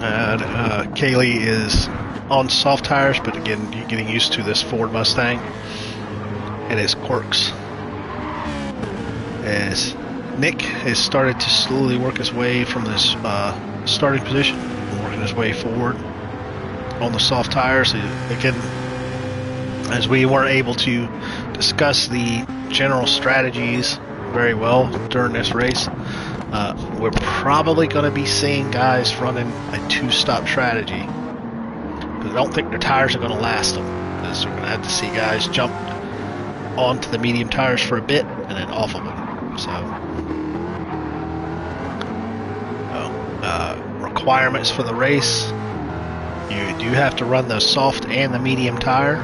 And Kaylee is on soft tires, but again, getting used to this Ford Mustang and its quirks. As Nick has started to slowly work his way from this starting position, working his way forward on the soft tires. Again, as we weren't able to discuss the general strategies very well during this race, we're probably going to be seeing guys running a 2-stop strategy. But I don't think their tires are going to last them, because we're going to have to see guys jump onto the medium tires for a bit and then off of them. So, requirements for the race: you do have to run the soft and the medium tire,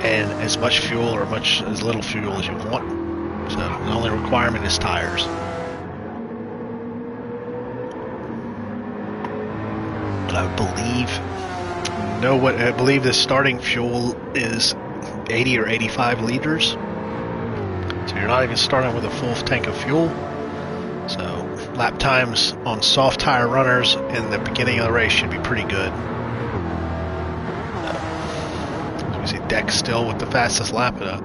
and as much fuel or as little fuel as you want. So the only requirement is tires. I believe know what I believe the starting fuel is 80 or 85 liters. So you're not even starting with a full tank of fuel. So lap times on soft tire runners in the beginning of the race should be pretty good. As we see, Deck still with the fastest lap at a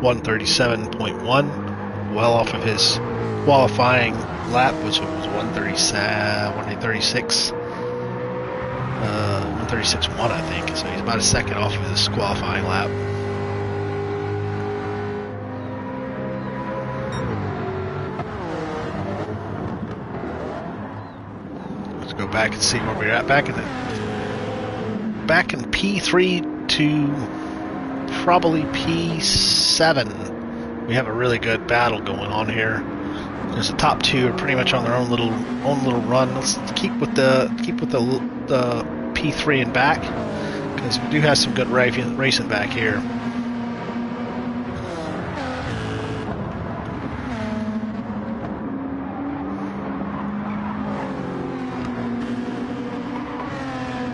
137.1, well off of his qualifying lap, which was 136. 136.1, I think. So he's about a second off of his qualifying lap. Let's go back and see where we're at. Back in P3 to probably P7. We have a really good battle going on here. Because the top two are pretty much on their own little run. Let's keep with the P3 and back, because we do have some good racing back here.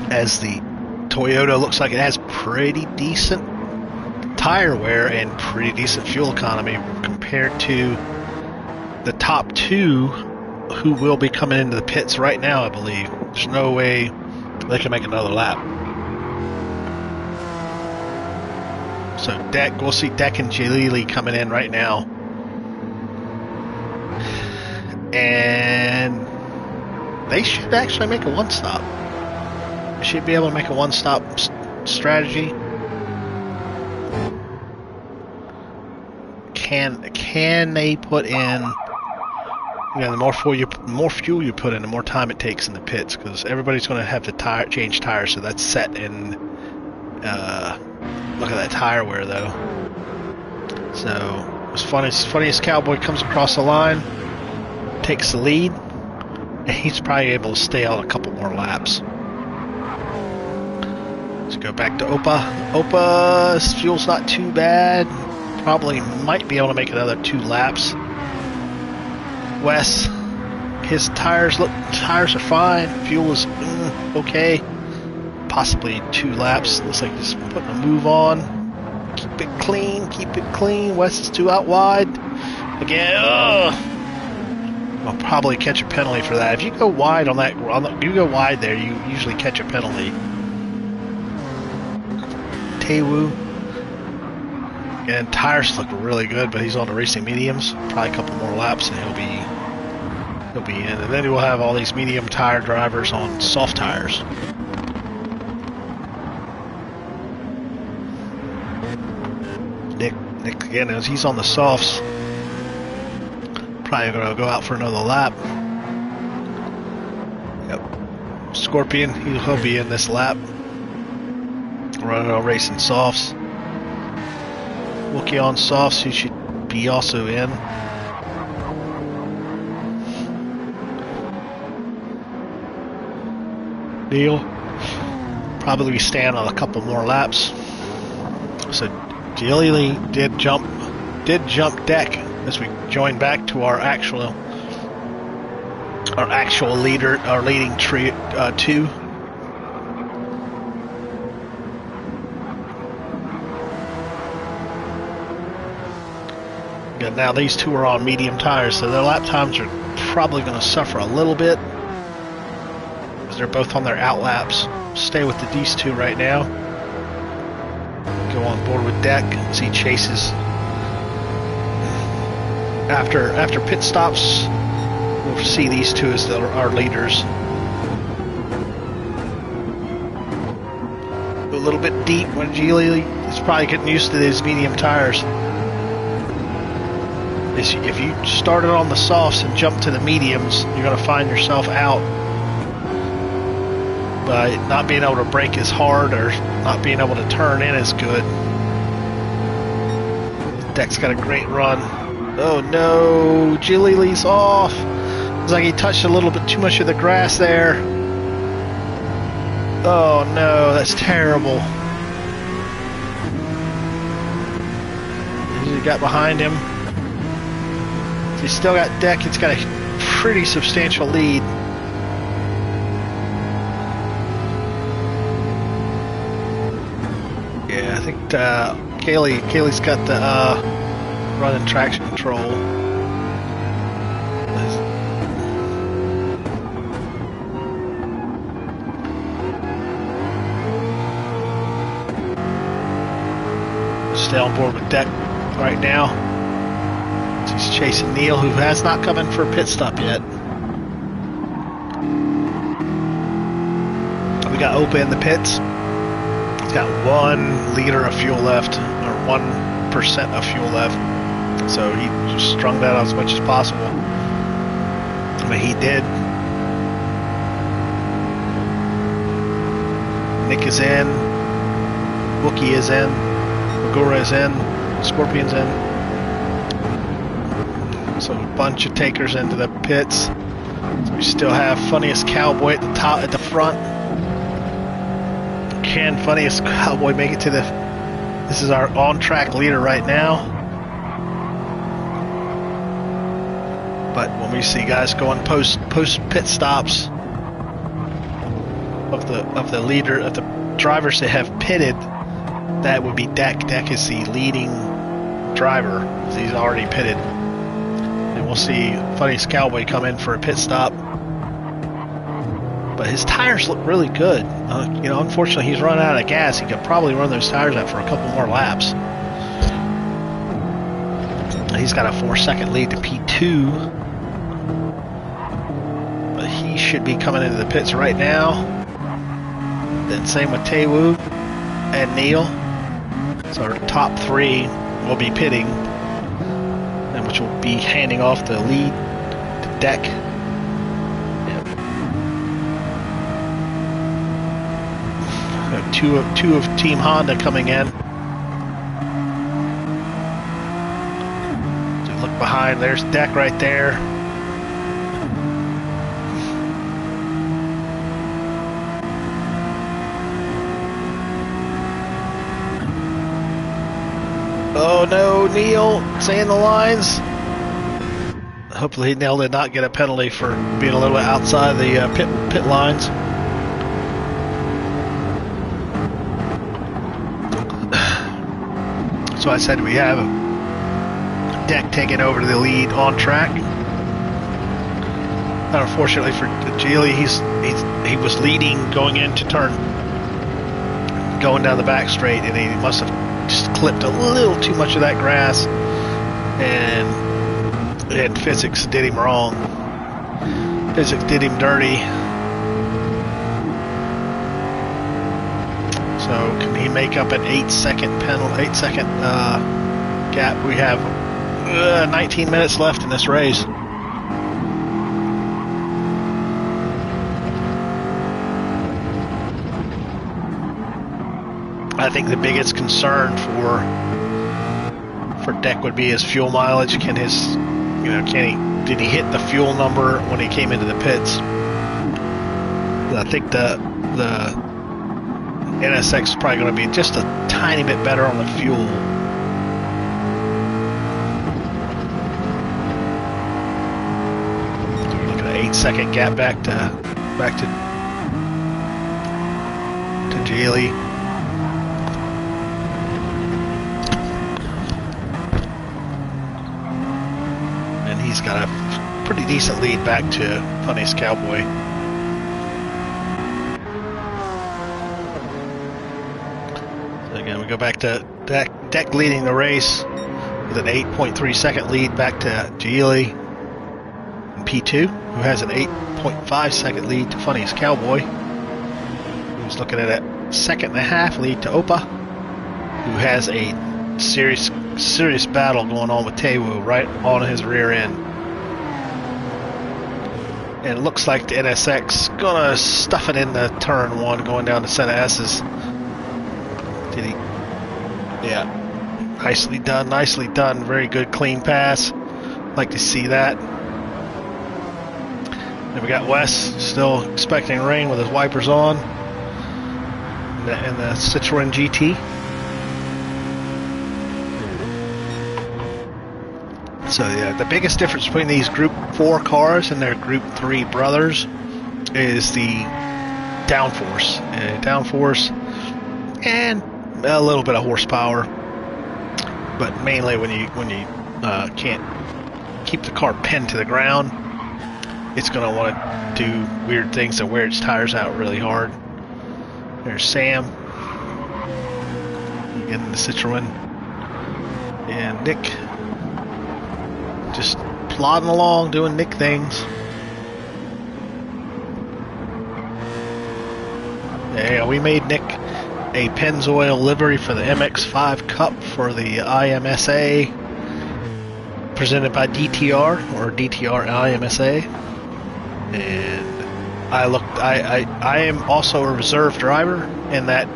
As the Toyota looks like it has pretty decent tire wear and pretty decent fuel economy compared to the top two, who will be coming into the pits right now, I believe. There's no way they can make another lap. So Deck, we'll see Deck and Jalili coming in right now. And they should actually make a one-stop. They should be able to make a one-stop strategy. Can they put in... Yeah, the more fuel you put in, the more time it takes in the pits, because everybody's going to have to change tires, so that's set in. Look at that tire wear, though. So it's funniest Cowboy comes across the line, takes the lead, and he's probably able to stay out a couple more laps. Let's go back to Opa. Opa's fuel's not too bad. Probably might be able to make another 2 laps. Wes, his tires are fine. Fuel is okay. Possibly 2 laps. Looks like he's putting a move on. Keep it clean. Wes is too out wide. Again, I'll probably catch a penalty for that. If you go wide on that, you go wide there, you usually catch a penalty. Taewoo. Again, tires look really good, but he's on the racing mediums. Probably a couple more laps and he'll be in. And then we'll have all these medium tire drivers on soft tires. Nick again, as he's on the softs, probably going to go out for another lap. Yep. Scorpion, he'll be in this lap. Running on racing softs. Wookie on softs, he should be also in. Neil probably stand on a couple more laps. So Jalili did jump Deck as we join back to our actual leader, our leading two. And now these two are on medium tires, so their lap times are probably going to suffer a little bit because they're both on their out laps. Stay with these two right now. Go on board with Deck as he chases. After pit stops, we'll see these two as our leaders. A little bit deep when Geely is probably getting used to these medium tires. If you started on the softs and jump to the mediums, you're going to find yourself out by not being able to brake as hard or not being able to turn in as good. Deck's got a great run. Oh no, Jalili's off. Looks like he touched a little bit too much of the grass there. Oh no, that's terrible. He got behind him. He's still got Deck. It's got a pretty substantial lead. Kaylee. Kaylee's got the running traction control. Stay on board with Deck right now. He's chasing Neil, who has not come in for a pit stop yet. We got Opa in the pits. He's got 1 liter of fuel left, or 1% of fuel left. So he just strung that out as much as possible. I mean, he did. Nick is in. Wookie is in. Magura is in. Scorpion's in. So a bunch of takers into the pits. So we still have Funniest Cowboy at the top, at the front. Can Funniest Cowboy make it to the... This is our on-track leader right now. But when we see guys going post pit stops of the leader, of the drivers that have pitted, that would be Deck. Deck is the leading driver. He's already pitted. And we'll see Funniest Cowboy come in for a pit stop. But his tires look really good. You know, unfortunately, he's run out of gas. He could probably run those tires out for a couple more laps. He's got a 4-second lead to P2. But he should be coming into the pits right now. Then same with Taewoo and Neil. So our top 3 will be pitting, and which will be handing off the lead to Deck. Two of Team Honda coming in. So look behind, there's Deck right there. Oh no, Neil saying the lines. Hopefully Neil did not get a penalty for being a little bit outside the pit lines. So I said we have Deck taking over the lead on track. Unfortunately for Geely, he was leading going into turn, going down the back straight, and he must have just clipped a little too much of that grass, and physics did him wrong. Physics did him dirty. So can he make up an 8-second gap? We have 19 minutes left in this race. I think the biggest concern for Deck would be his fuel mileage. Did he hit the fuel number when he came into the pits? I think the NSX is probably going to be just a tiny bit better on the fuel. Look at an 8-second gap back to Geely. And he's got a pretty decent lead back to Funniest Cowboy. Again, we go back to Deck leading the race with an 8.3-second lead back to Geely in P2, who has an 8.5-second lead to Funniest Cowboy, who's looking at a 1.5-second lead to Opa, who has a serious battle going on with Taewoo right on his rear end. And it looks like the NSX gonna stuff it in the turn 1 going down to Senna S's. Did he? Yeah. Nicely done. Very good clean pass. Like to see that. Then we got Wes still expecting rain with his wipers on. In the Citroen GT. So yeah, the biggest difference between these Group 4 cars and their Group 3 brothers is the downforce. Downforce and a little bit of horsepower, but mainly when you can't keep the car pinned to the ground, it's going to want to do weird things and wear its tires out really hard. There's Sam in the Citroen, and Nick just plodding along doing Nick things. Yeah, we made Nick a Pennzoil livery for the MX-5 Cup for the IMSA, presented by DTR, or DTR IMSA. And I am also a reserve driver in that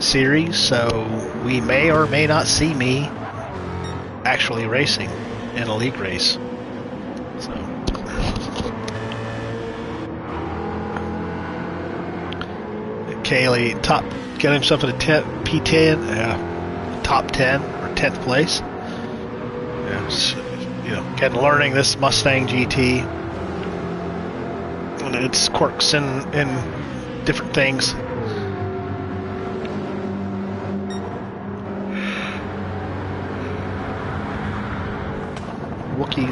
series, so we may or may not see me actually racing in a league race. So Kaylee get himself in a P10, top 10 or 10th place. Yeah, learning this Mustang GT and its quirks and different things. Wookie,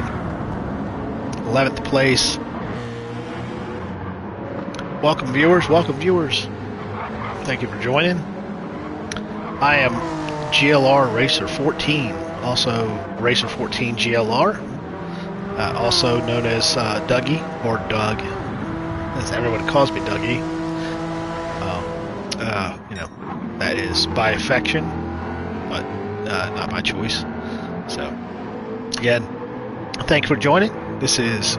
11th place. Welcome viewers, thank you for joining. I am GLR Racer 14, also Racer 14 GLR, also known as Dougie, or Doug, as everyone calls me Dougie. That is by affection, but not by choice. So again, thanks for joining. This is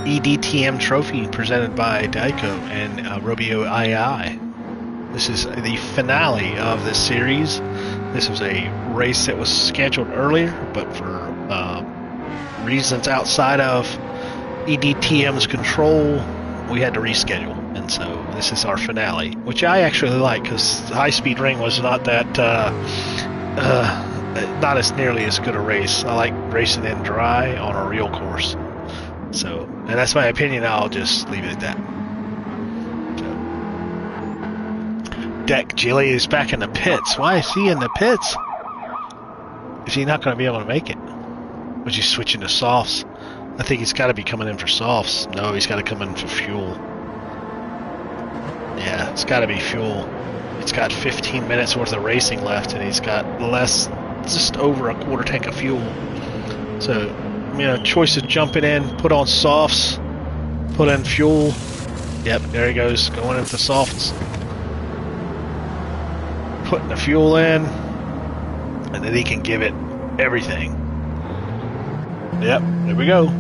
eDTM Trophy presented by Diako and ROBIO.AI. This is the finale of this series. This was a race that was scheduled earlier, but for reasons outside of eDTM's control, we had to reschedule. And so this is our finale, which I actually like, because High Speed Ring was not that not as nearly as good a race. I like racing in dry on a real course. So, and that's my opinion. I'll just leave it at that. So, Deck Jilly is back in the pits. Why is he in the pits? Is he not going to be able to make it? Was he switching to softs? I think he's got to be coming in for softs. No, he's got to come in for fuel. Yeah, it's got to be fuel. It's got 15 minutes worth of racing left, and he's got just over a quarter tank of fuel. So, choice of jumping in, put on softs, put in fuel. Yep, there he goes, going into softs. Putting the fuel in, and then he can give it everything. Yep, there we go.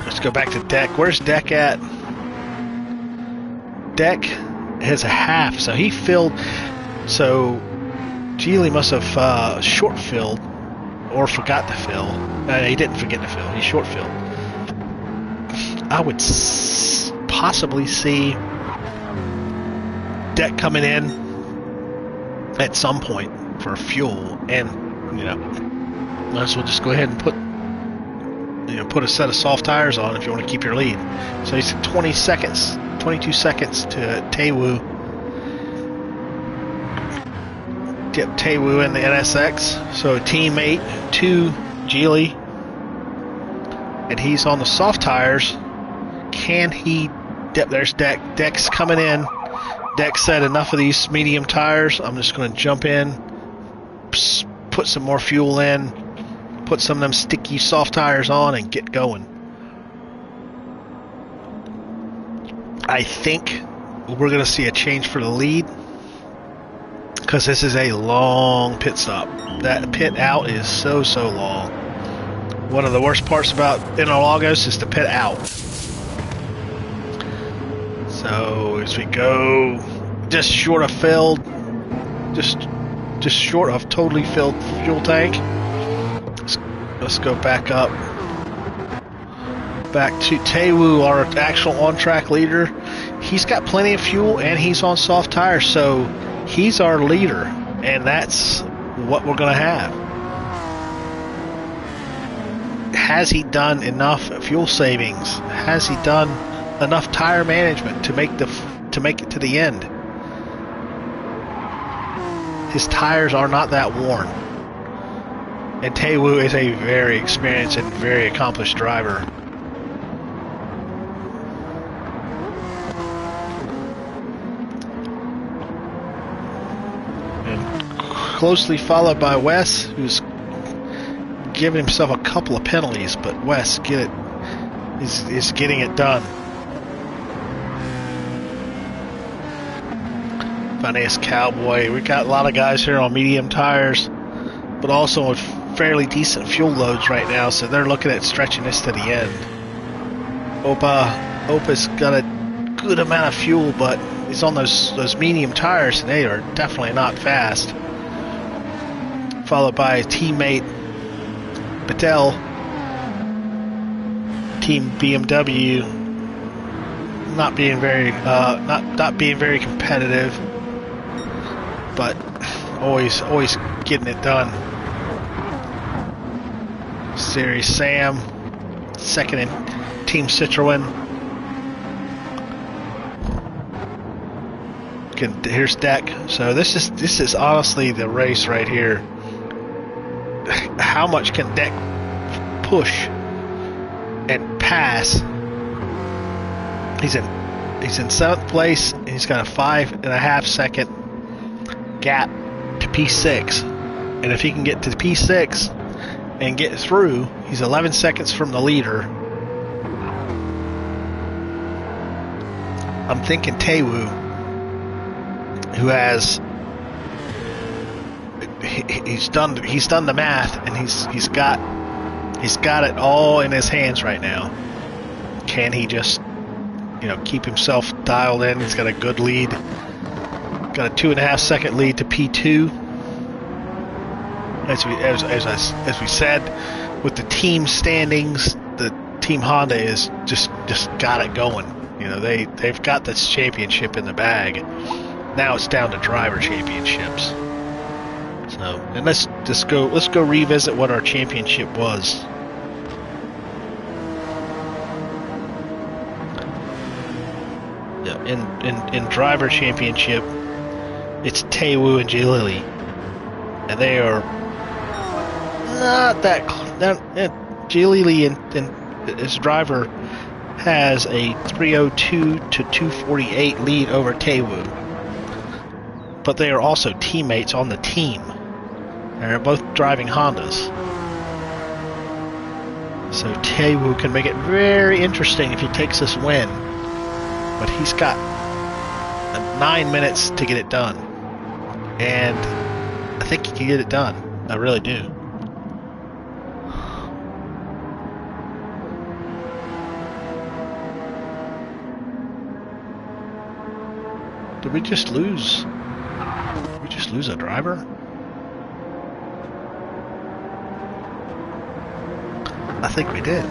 Let's go back to Deck. Where's Deck at? Deck has a half, so he filled. So Geely must have short filled or forgot to fill. He didn't forget to fill. He short filled. I would possibly see Deck coming in at some point for fuel, and might as well just go ahead and put a set of soft tires on if you want to keep your lead. So he's 22 seconds to Taewoo. Get Taewoo in the NSX. So teammate to Geely, and he's on the soft tires. Can he? Yep, there's Deck. Deck's coming in. Deck said enough of these medium tires. I'm just going to jump in, put some more fuel in, put some of them sticky soft tires on, and get going. I think we're going to see a change for the lead, because this is a long pit stop. That pit out is so long. One of the worst parts about Interlagos is the pit out. So as we go, just short of filled, just short of totally filled fuel tank. Let's go back up. Back to Taewoo, our actual on-track leader. He's got plenty of fuel and he's on soft tires, so he's our leader, and that's what we're going to have. Has he done enough fuel savings? Has he done enough tire management to make the to make it to the end. His tires are not that worn. And Taewoo is a very experienced and very accomplished driver. And closely followed by Wes, who's giving himself a couple of penalties, but Wes is getting it done. Funniest Cowboy. We got a lot of guys here on medium tires, but also with fairly decent fuel loads right now, so they're looking at stretching this to the end. Opa's got a good amount of fuel, but he's on those medium tires, and they are definitely not fast. Followed by teammate Patel, Team BMW, not being very competitive, but always getting it done. Series Sam, second in Team Citroen. Here's Deck. So this is honestly the race right here. How much can Deck push and pass? He's in 7th place, and he's got a 5.5 second gap to P6, and if he can get to P6 and get through, he's 11 seconds from the leader. I'm thinking Taewoo, who has he's done the math, and he's got it all in his hands right now. Can he just keep himself dialed in? He's got a good lead. Got a 2.5 second lead to P2. As we said, with the team standings, the Team Honda is just got it going. They've got this championship in the bag. Now it's down to driver championships. So, and let's go revisit what our championship was. Yeah, in driver championship, it's Taewoo and J Lily, and they are not that close. J Lily and his driver has a 302 to 248 lead over Taewoo, but they are also teammates on the team. They're both driving Hondas, so Taewoo can make it very interesting if he takes this win. But he's got 9 minutes to get it done, and I think he can get it done. I really do. Did we just lose? Did we just lose a driver? I think we did.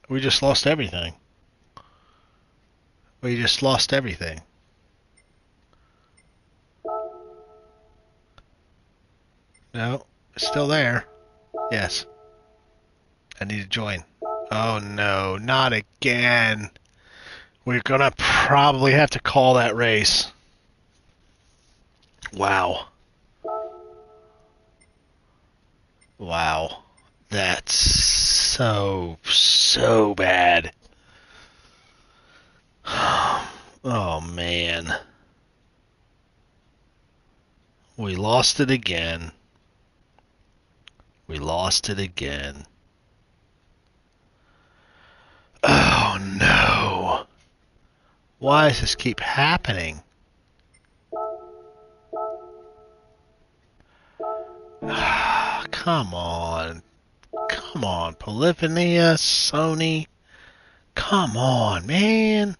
We just lost everything. We just lost everything. No, it's still there. Yes. I need to join. Oh no, not again. We're gonna probably have to call that race. Wow. Wow. That's so bad. Oh man. We lost it again. We lost it again. Oh no. Why does this keep happening? Come on. Come on, Polyphony, Sony. Come on, man.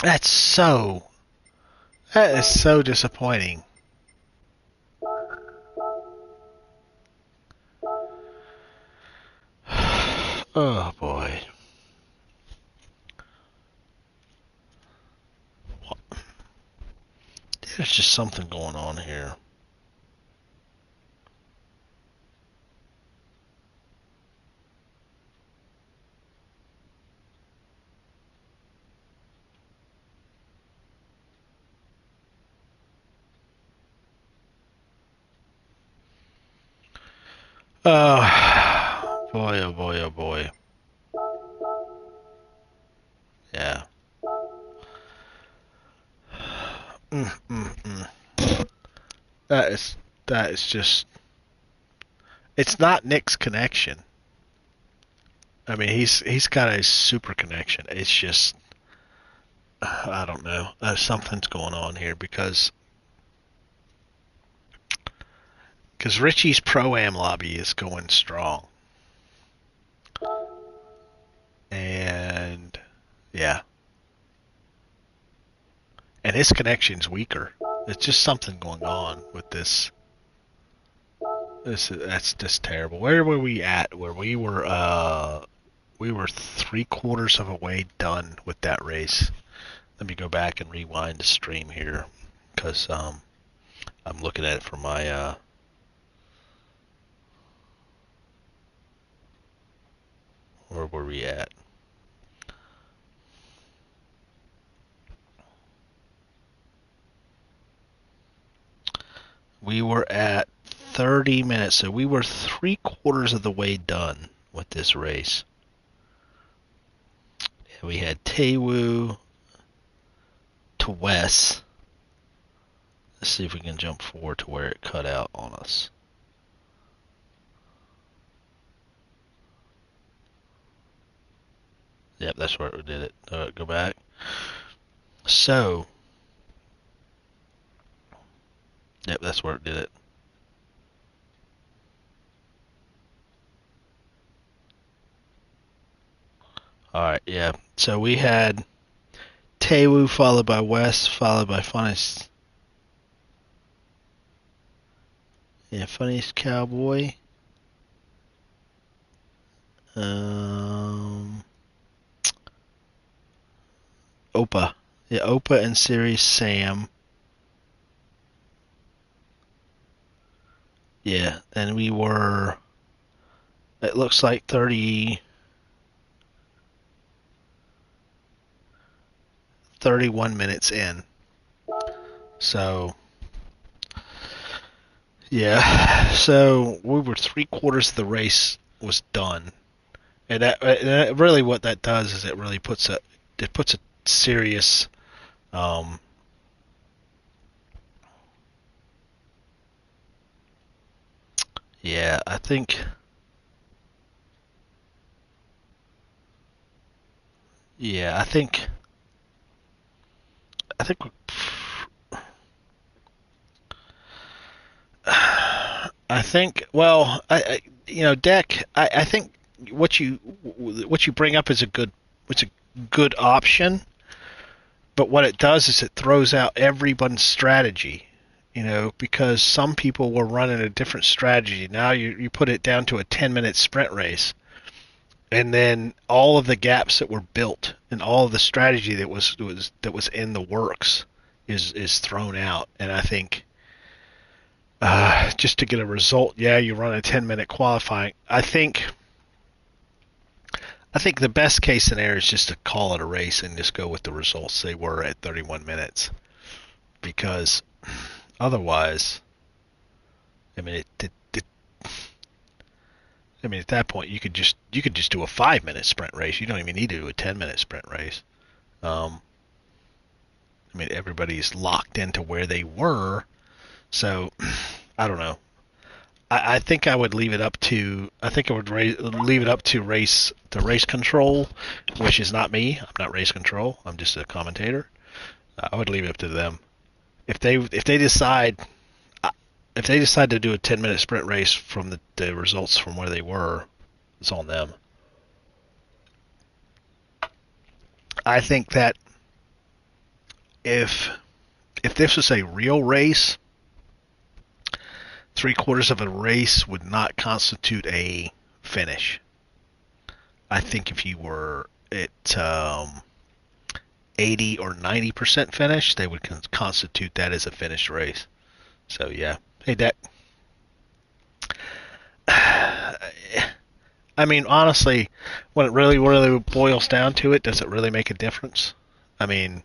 That is so disappointing. Oh boy. There's just something going on here. Boy, oh boy, oh boy. Yeah. That is just. It's not Nick's connection. I mean, he's got a super connection. It's just, I don't know. Something's going on here because Richie's Pro-Am lobby is going strong. And yeah. And his connection's weaker. It's just something going on with this. That's just terrible. Where were we at? Where we were 3/4 of a way done with that race. Let me go back and rewind the stream here, because I'm looking at it from my where were we at? We were at 30 minutes, so we were 3/4 of the way done with this race. And we had Taewoo to Wes. Let's see if we can jump forward to where it cut out on us. Yep, that's where it did it. Go back. So, yep, that's where it did it. Alright, yeah. So we had Taewoo followed by West, followed by Funniest. Yeah, Funniest Cowboy. Opa. Yeah, Opa and Series Sam. Yeah, and we were, it looks like 31 minutes in. So, yeah. So we were 3/4 of the race was done. And that really what that does is it really puts a serious yeah, I think well, Deck, I think what you bring up is it's a good option, but what it does is it throws out everyone's strategy, because some people were running a different strategy. Now you put it down to a 10-minute sprint race, and then all of the gaps that were built and all of the strategy that was in the works is thrown out. And I think just to get a result, yeah, you run a 10-minute qualifying. I think the best case scenario is just to call it a race and just go with the results they were at 31 minutes, because otherwise, I mean, at that point you could just do a 5-minute sprint race. You don't even need to do a 10-minute sprint race. I mean, everybody's locked into where they were, so I don't know. I think I would leave it up to. I think I would leave it up to race control, which is not me. I'm not race control. I'm just a commentator. I would leave it up to them. If they decide to do a 10-minute sprint race from the results from where they were, it's on them. I think that if this was a real race, 3/4 of a race would not constitute a finish. I think if you were at 80 or 90% finish, they would constitute that as a finished race. So yeah. Hey, Deck. I mean, honestly, when it really boils down to it, does it really make a difference? I mean,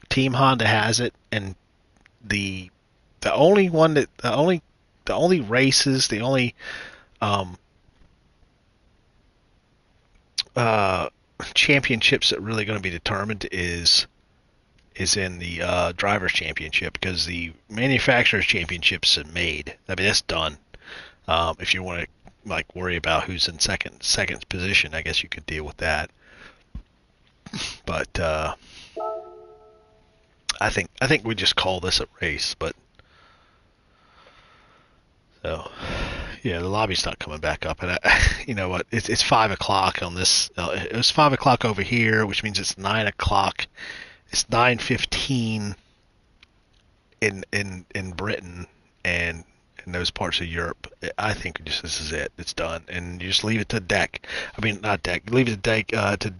Team Honda has it, and the only races, the only um, uh, championships that really going to be determined is in the drivers championship, because the manufacturers championships are made. I mean, that's done. If you want to like worry about who's in second position, I guess you could deal with that. But I think we just call this a race. But so yeah, the lobby's not coming back up, and you know what? It's 5 o'clock on this. It was 5 o'clock over here, which means it's 9 o'clock. It's 9:15 in Britain and in those parts of Europe. I think just this is it. It's done, and you just leave it to Deck. I mean, not Deck. Leave it to Deck to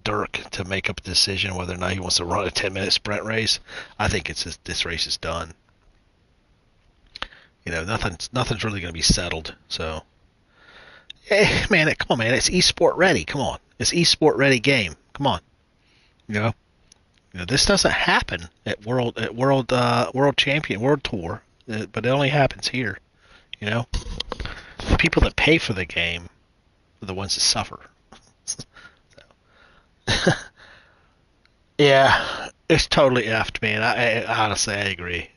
Dirk to make up a decision whether or not he wants to run a 10-minute sprint race. I think it's just, this race is done. You know, nothing's really going to be settled. So, hey, man, come on, man. It's esport ready. Come on, it's esport ready game. Come on, you know. You know, this doesn't happen at world champion world tour, but it only happens here. You know, the people that pay for the game are the ones that suffer. So, yeah, it's totally effed, man. I honestly, I agree.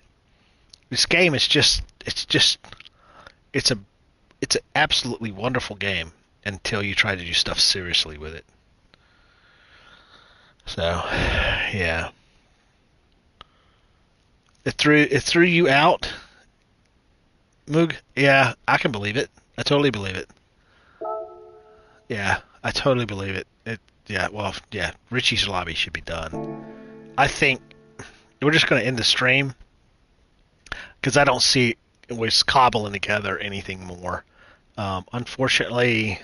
This game is it's a it's an absolutely wonderful game until you try to do stuff seriously with it. So, yeah. It threw you out, Moog? Yeah, I can believe it. I totally believe it. Yeah, I totally believe it. Yeah, well, yeah, Richie's lobby should be done. I think we're just going to end the stream because I don't see we're cobbling together anything more. Unfortunately,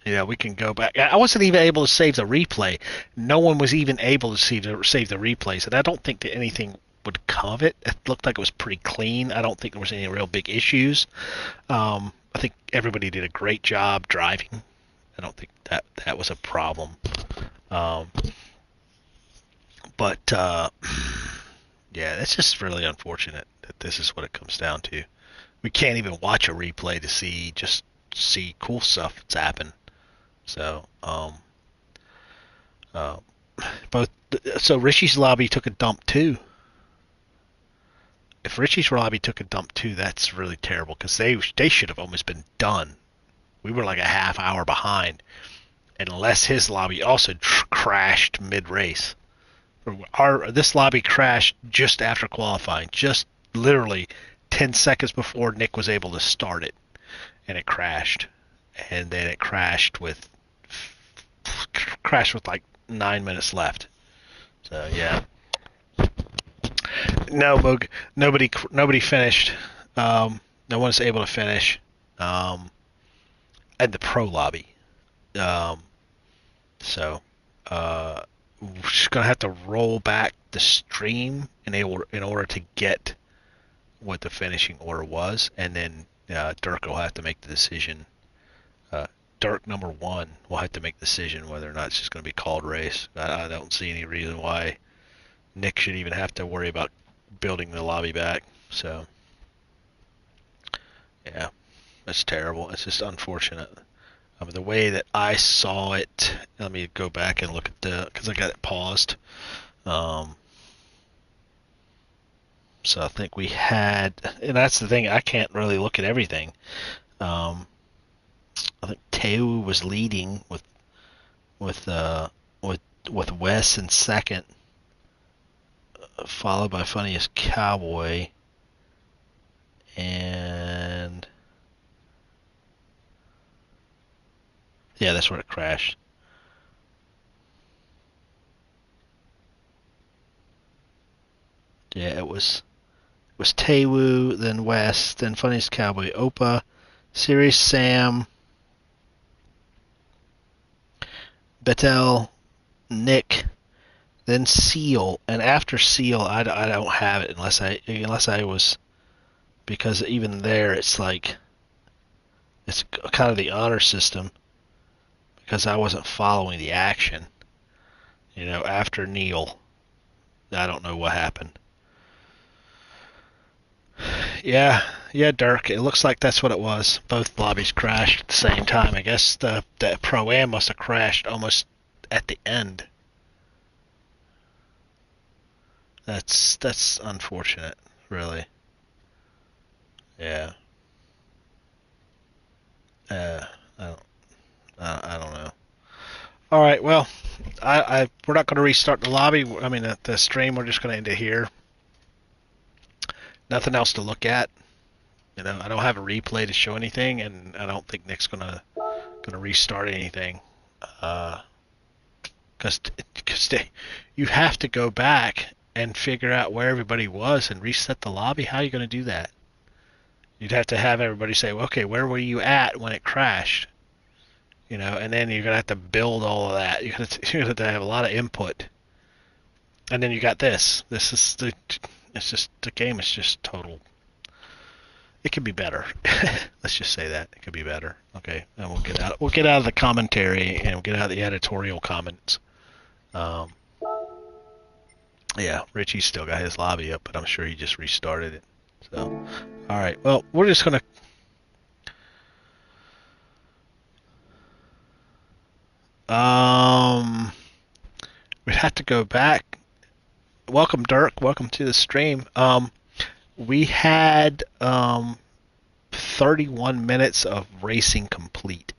yeah, we can go back. I wasn't even able to save the replay. No one was even able to save the replays, and I don't think that anything would come of it. It looked like it was pretty clean. I don't think there was any real big issues. I think everybody did a great job driving. I don't think that was a problem. But yeah, it's just really unfortunate that this is what it comes down to. We can't even watch a replay to see cool stuff that's happened. So, uh, so Richie's lobby took a dump too. If Richie's lobby took a dump too, that's really terrible because they should have almost been done. We were like a half hour behind, unless his lobby also crashed mid race. This lobby crashed just after qualifying, just literally 10 seconds before Nick was able to start it, and it crashed, and then it crashed with like 9 minutes left. So yeah. No, Moog. Nobody finished. No one's able to finish. At the pro lobby. So we're just gonna have to roll back the stream in order to get what the finishing order was, and then Dirk will have to make the decision. Dirk number one will have to make the decision whether or not it's just going to be called race. I don't see any reason why Nick should even have to worry about building the lobby back. So, yeah, that's terrible. It's just unfortunate. The way that I saw it, let me go back and look at because I got it paused. So I think we had, and that's the thing, I can't really look at everything. I think Teo was leading with Wes in second, followed by Funniest Cowboy, and yeah, that's where it crashed. Yeah, it was Taewoo, then Wes, then Funniest Cowboy, Opa, Serious Sam, Betel, Nick, then Seal, and after Seal, I don't have it unless I was, because even there it's like it's kind of the honor system because I wasn't following the action. You know, after Neil, I don't know what happened. Yeah, Yeah, Dirk. It looks like that's what it was. Both lobbies crashed at the same time. I guess the Pro-Am must have crashed almost at the end. That's unfortunate, really. Yeah. I don't I don't know. All right. Well, we're not going to restart the lobby. I mean the stream. We're just going to end it here. Nothing else to look at. You know, I don't have a replay to show anything, and I don't think Nick's gonna restart anything. Because you have to go back and figure out where everybody was and reset the lobby. How are you going to do that? You'd have to have everybody say, well, okay, where were you at when it crashed? You know, and then you're going to have to build all of that. You're going to have a lot of input. And then you got this. It's just, the game is just total. It could be better. Let's just say that. It could be better. Okay, and we'll get out of the commentary and we'll get out of the editorial comments. Yeah, Richie's still got his lobby up, but I'm sure he just restarted it. So, all right. Well, we're just gonna. We have to go back. Welcome, Dirk. Welcome to the stream. We had 31 minutes of racing complete,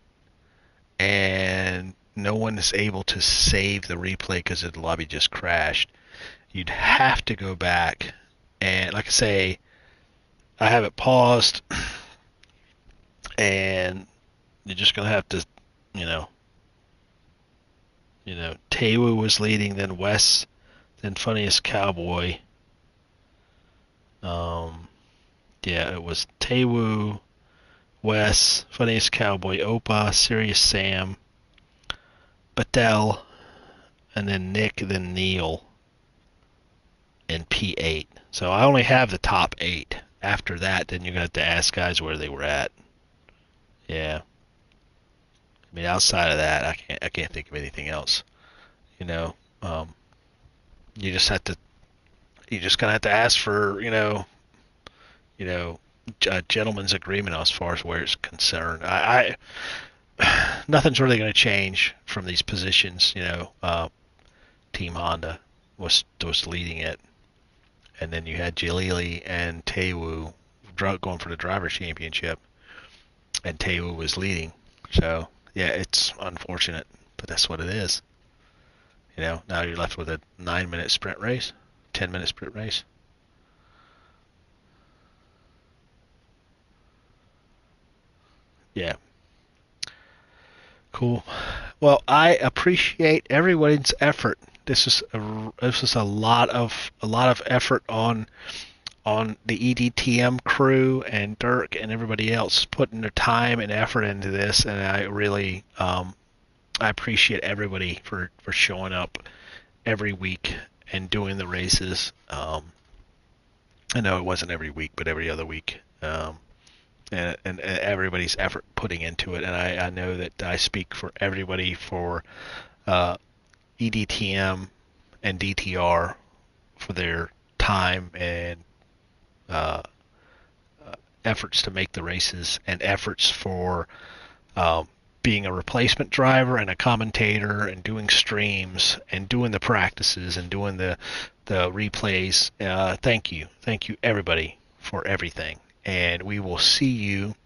and no one is able to save the replay because the lobby just crashed. You'd have to go back, and like I say, I have it paused, and you're just gonna have to, Taewoo was leading, then Wes, then Funniest Cowboy. Yeah, it was Taewoo, Wes, Funniest Cowboy, Opa, Serious Sam, Battelle, and then Nick, then Neil, and P8. So I only have the top 8. After that, then you're gonna have to ask guys where they were at. Yeah. I mean, outside of that, I can't think of anything else. You just have to. You just gonna have to ask for a gentleman's agreement as far as where it's concerned. Nothing's really going to change from these positions. Team Honda was leading it, and then you had Jalili and Taewoo going for the driver championship, and Taewoo was leading. So yeah, it's unfortunate, but that's what it is. Now you're left with a 9-minute sprint race, 10-minute sprint race. Yeah. Cool. Well, I appreciate everyone's effort. This is a lot of effort on the eDTM crew and Dirk and everybody else putting their time and effort into this, and I really I appreciate everybody for showing up every week and doing the races. I know it wasn't every week, but every other week. And everybody's effort putting into it. And I know that I speak for everybody for eDTM and DTR for their time and efforts to make the races and efforts for being a replacement driver and a commentator and doing streams and doing the practices and doing the replays. Thank you everybody for everything. And we will see you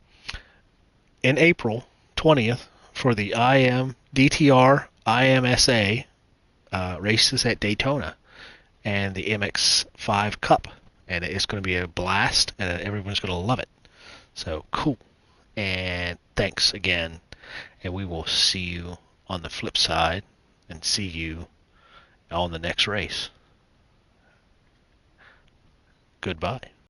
in April 20th for the DTR IMSA races at Daytona and the MX5 Cup. And it's going to be a blast, and everyone's going to love it. So cool. And thanks again. And we will see you on the flip side and see you on the next race. Goodbye.